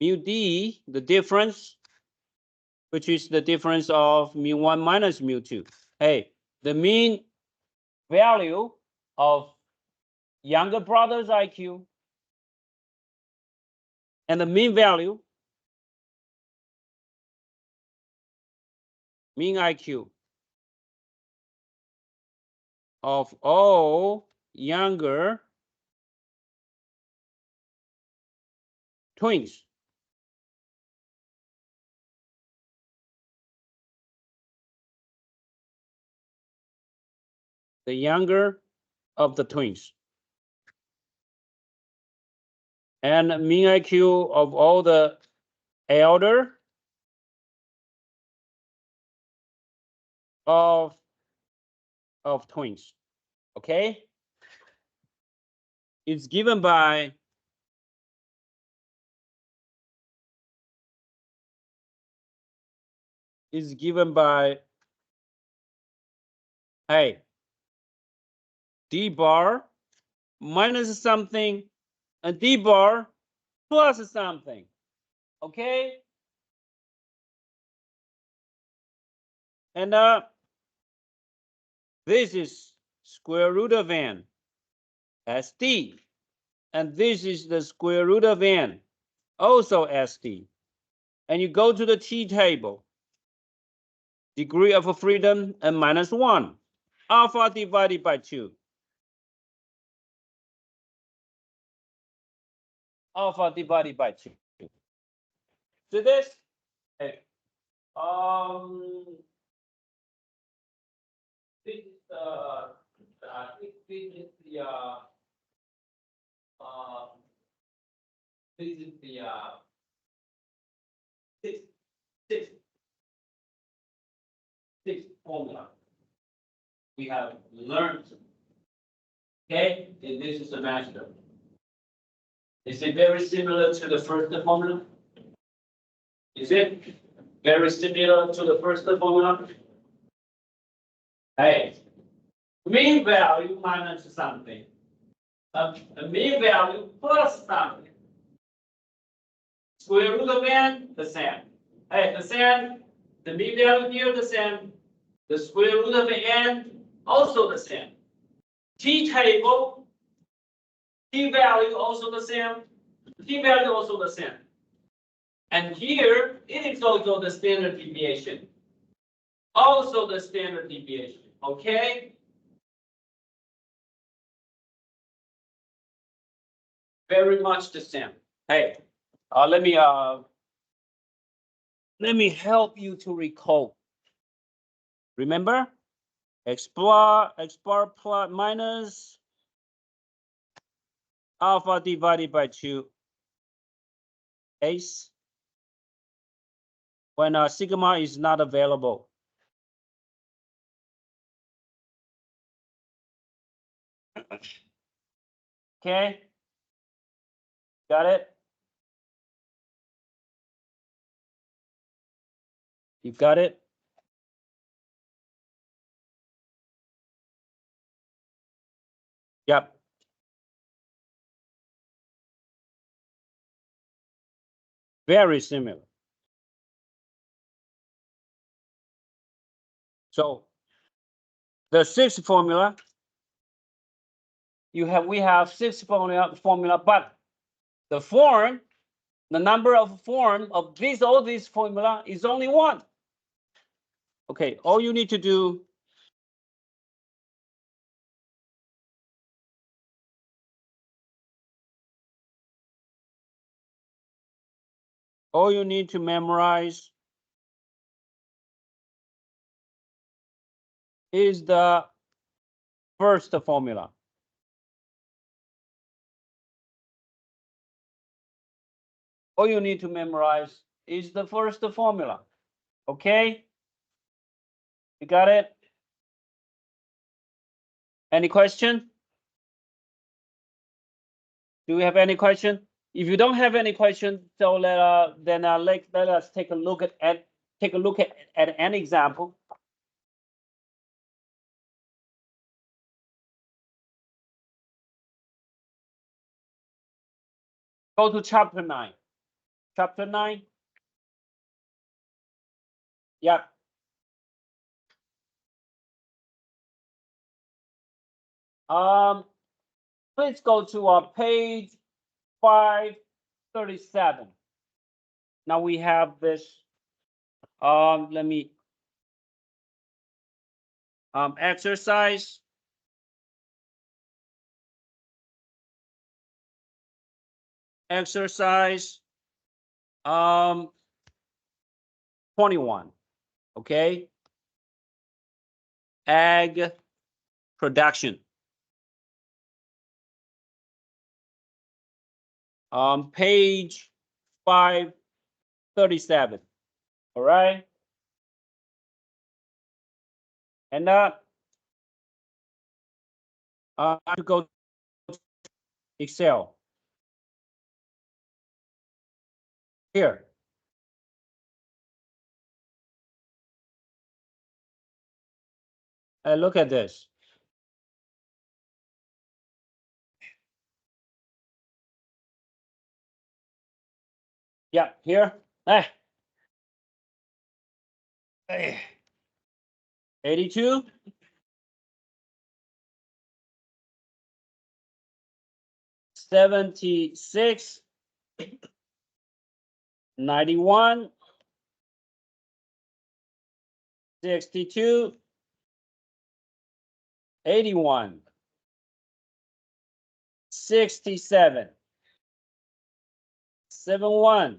Speaker 2: mu d, the difference, which is the difference of mu1 minus mu2. Hey, the mean value of younger brother's IQ and the mean value, mean IQ of all younger twins. The younger of the twins. And mean IQ of all the elder of twins. Okay? It's given by hey, d bar minus something and d bar plus something. Okay? And this is square root of n, SD. And this is the square root of n, also SD. And you go to the t table, degree of freedom and -1, alpha divided by 2. Alpha divided by 2. So this, okay. This is this is the this is the six formula we have learned. Okay, and this is the master. Is it very similar to the first formula? Is it very similar to the first formula? Hey, mean value minus something. A mean value plus something. Square root of n, the same. Hey, the same. The mean value here, the same. The square root of n, also the same. T table, t value also the same. T value also the same. And here, it is also the standard deviation. Also the standard deviation, okay? Very much the same. Hey, let me help you to recall. Remember, x bar plus minus alpha divided by 2 ace when sigma is not available. Okay, got it? You got it? Yep. Very similar. So the sixth formula, we have six formula, but the form, the number of form of all these formula is only one. Okay, all you need to do memorize is the first formula. All you need to memorize is the first formula. Okay? You got it? Any question? Do we have any question? If you don't have any question, so let us take a look at an example. Go to chapter 9. Chapter 9. Yeah. Please go to page 537. Now we have this. Let me exercise. Exercise 21. Okay. Ag production. Page 537. All right. And to go to Excel. Here. And look at this. Yeah, here. 82. 76. 91. 62. 81. 67. 71.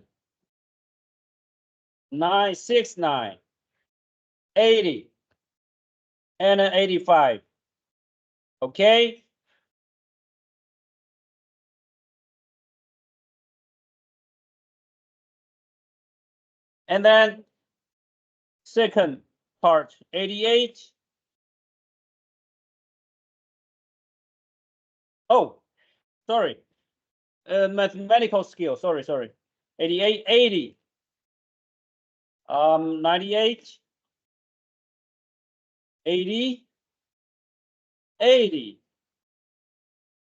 Speaker 2: 969. 80. And 85. Okay. And then second part, 88. Oh, sorry. Mathematical skill. Sorry. 88, 80. 98. 80. 80.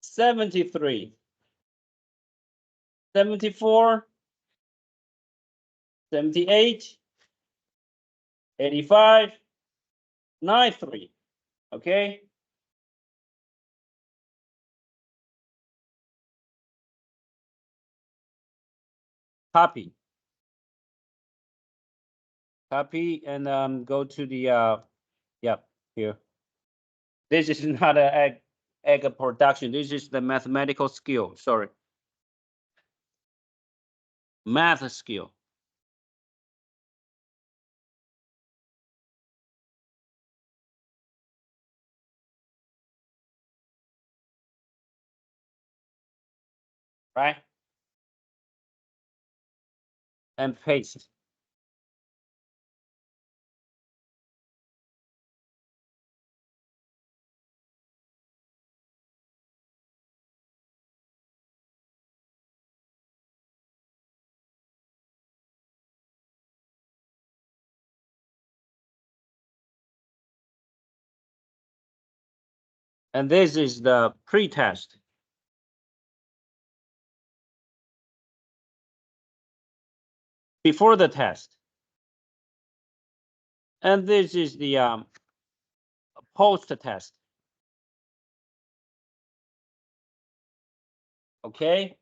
Speaker 2: 73. 74. 78. 85. 93. Okay. Copy and go to the here. This is not an egg production. This is the mathematical skill. Sorry. Math skill. Right? And paste. And this is the pre-test. Before the test. And this is the post-test. Okay.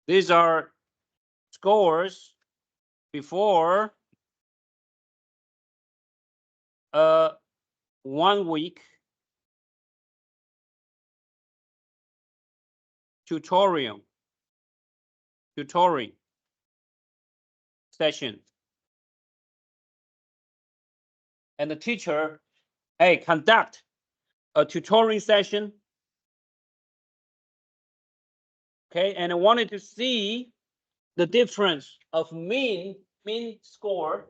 Speaker 2: These are scores before 1 week tutoring session. And the teacher, hey, conduct a tutoring session. Okay, and I wanted to see the difference of mean score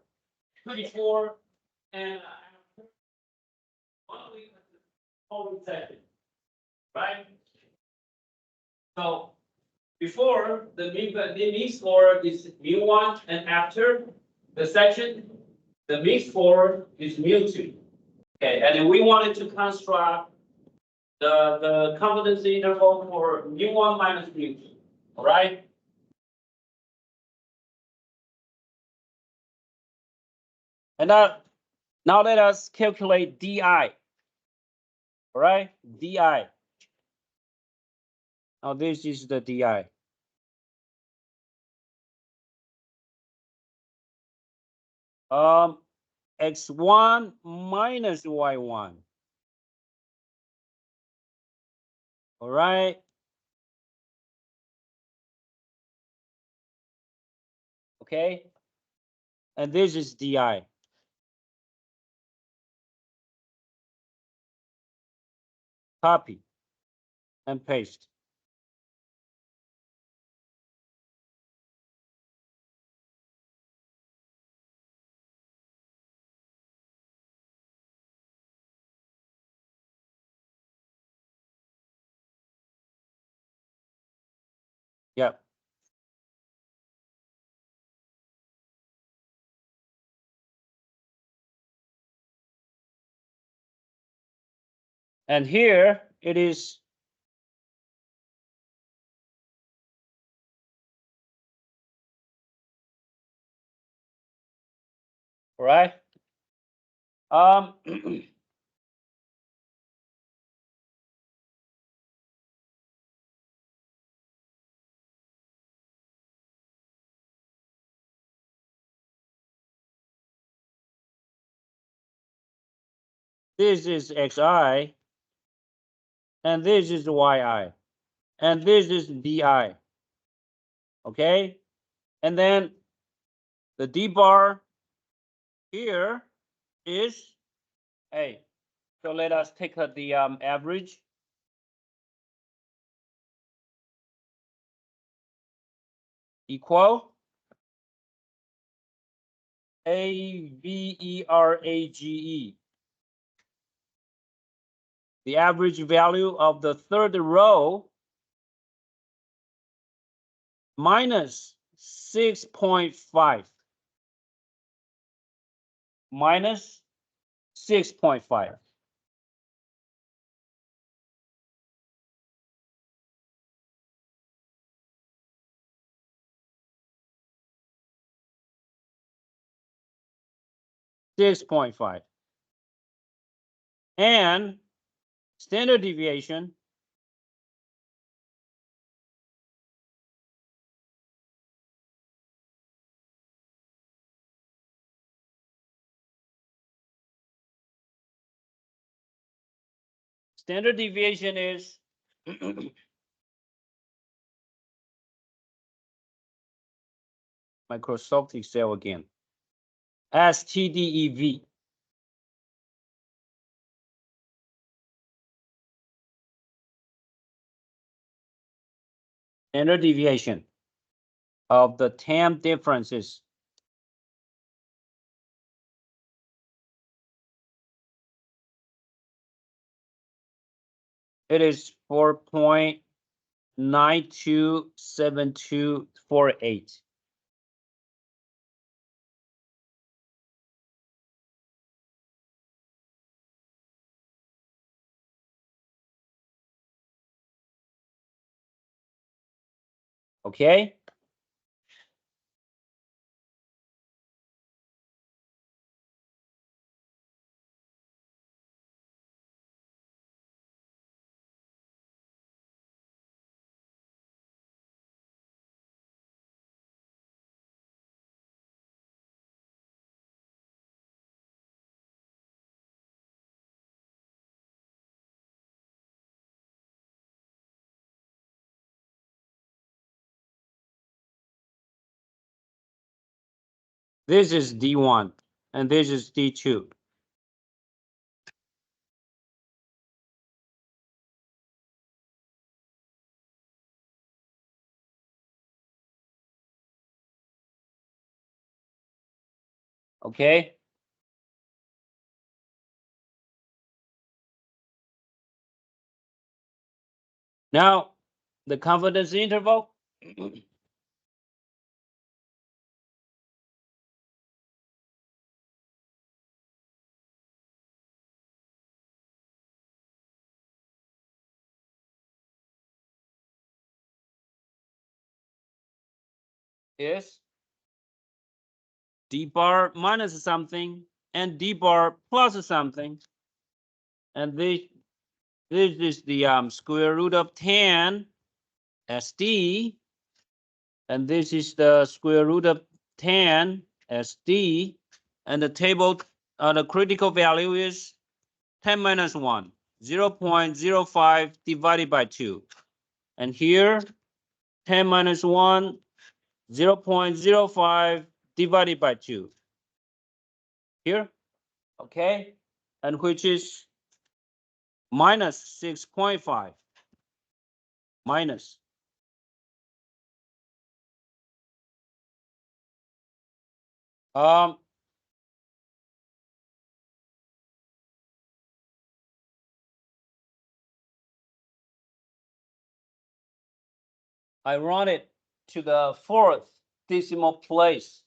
Speaker 2: 34 and 1 week tutoring session, right? So before the mean score is mu1, and after the section, the mean score is mu2. Okay, and we wanted to construct the confidence interval for mu1 minus mu2. All right. And now let us calculate di. All right, di. Now this is the di. X1 minus y1. All right. Okay. And this is di. Copy and paste. Yep. And here it is right. This is xi, and this is yi, and this is di. Okay, and then the d bar here is a. So let us take the average. Equal average. The average value of the third row minus 6.5. Minus 6.5. And standard deviation is Microsoft Excel again. STDEV. Standard deviation of the temp differences. It is 4.927248. Okay. This is D1 and this is D2. Okay. Now, the confidence interval. Is d bar minus something and d bar plus something. And this is the square root of 10 SD. And this is the square root of 10 SD. And the table, the critical value is 10 minus 1, 0.05 divided by 2. And here, 10 minus 1, 0.05 divided by 2. Here, okay? And which is minus 6.5. Minus. Um, I run it to the fourth decimal place.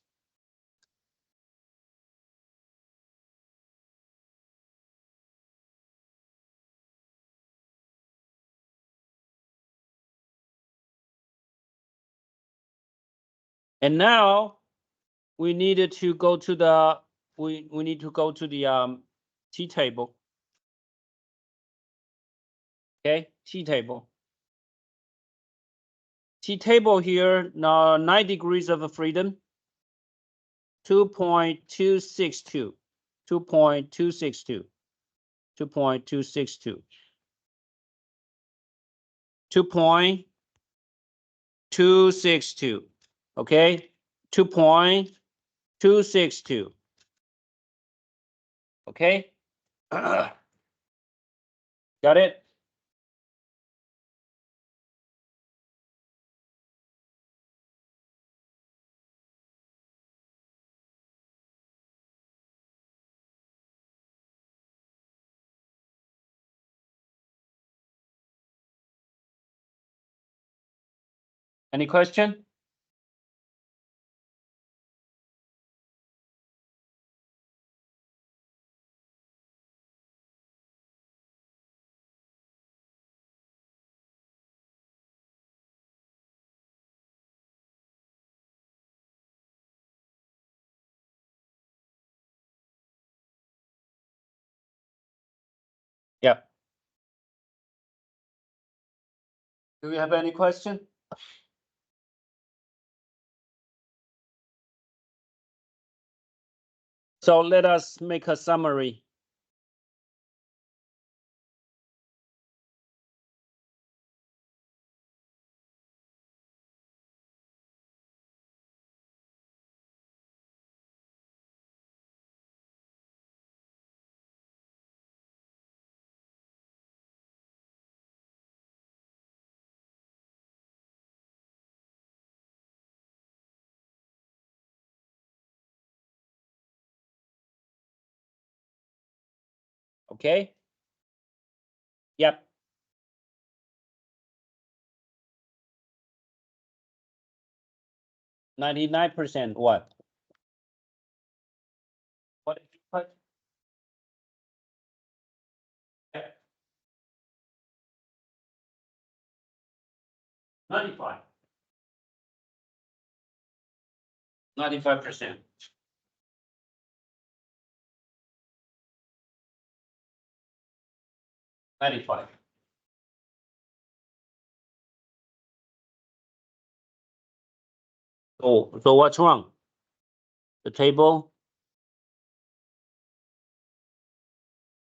Speaker 2: And now we needed to go to the we need to go to the T table. Okay, T table. T table here now 9 degrees of freedom. 2.262. 2.262. 2.262. 2.262. Okay, 2.262. Okay. Got it? Any question? Yep. Do we have any question? So let us make a summary. Okay. Yep. 99% what? What did you put? 95. 95%. $95. So what's wrong? The table?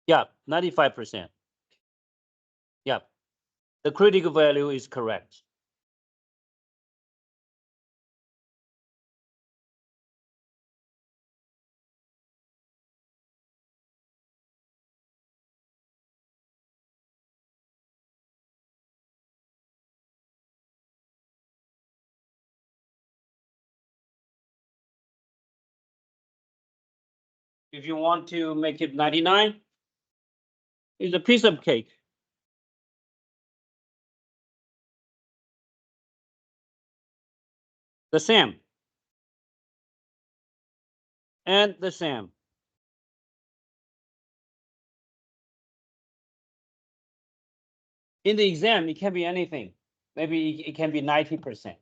Speaker 2: Yeah, 95%. Yeah, the critical value is correct. If you want to make it 99, it's a piece of cake. The same. And the same. In the exam, it can be anything. Maybe it can be 90%.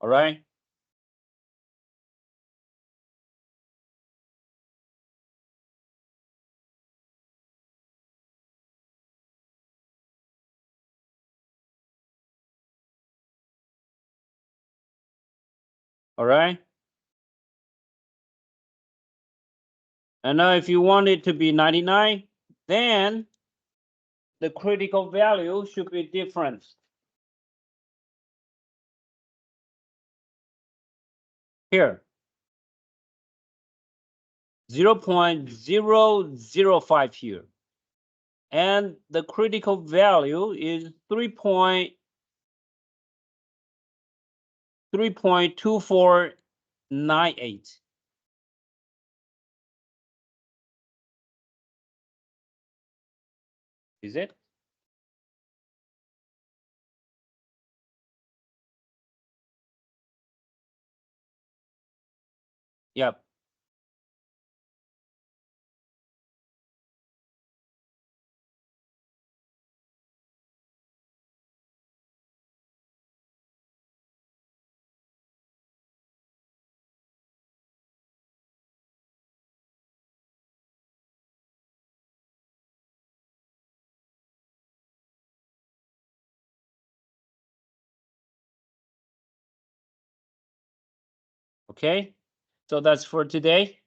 Speaker 2: All right. All right. And now if you want it to be 99, then the critical value should be different. Here. 0.005 here. And the critical value is 3.2498. Is it? Yep. Okay, so that's for today.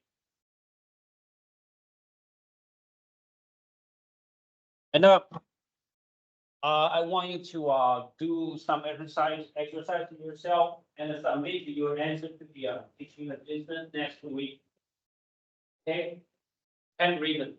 Speaker 2: And I want you to do some exercise to yourself and submit your answer to the teaching assistant next week. Okay, and read it.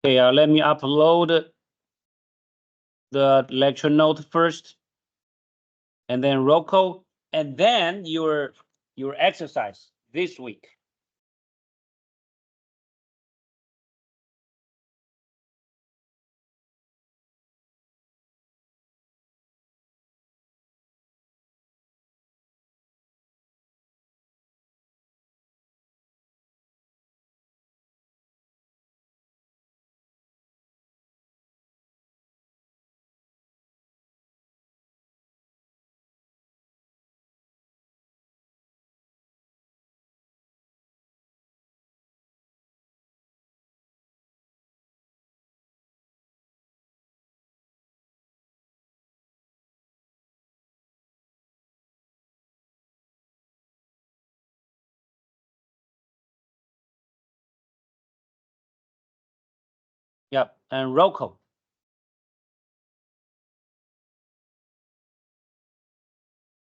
Speaker 2: Okay, let me upload the lecture note first, and then roll call, and then your exercise this week. Yep, and roll call.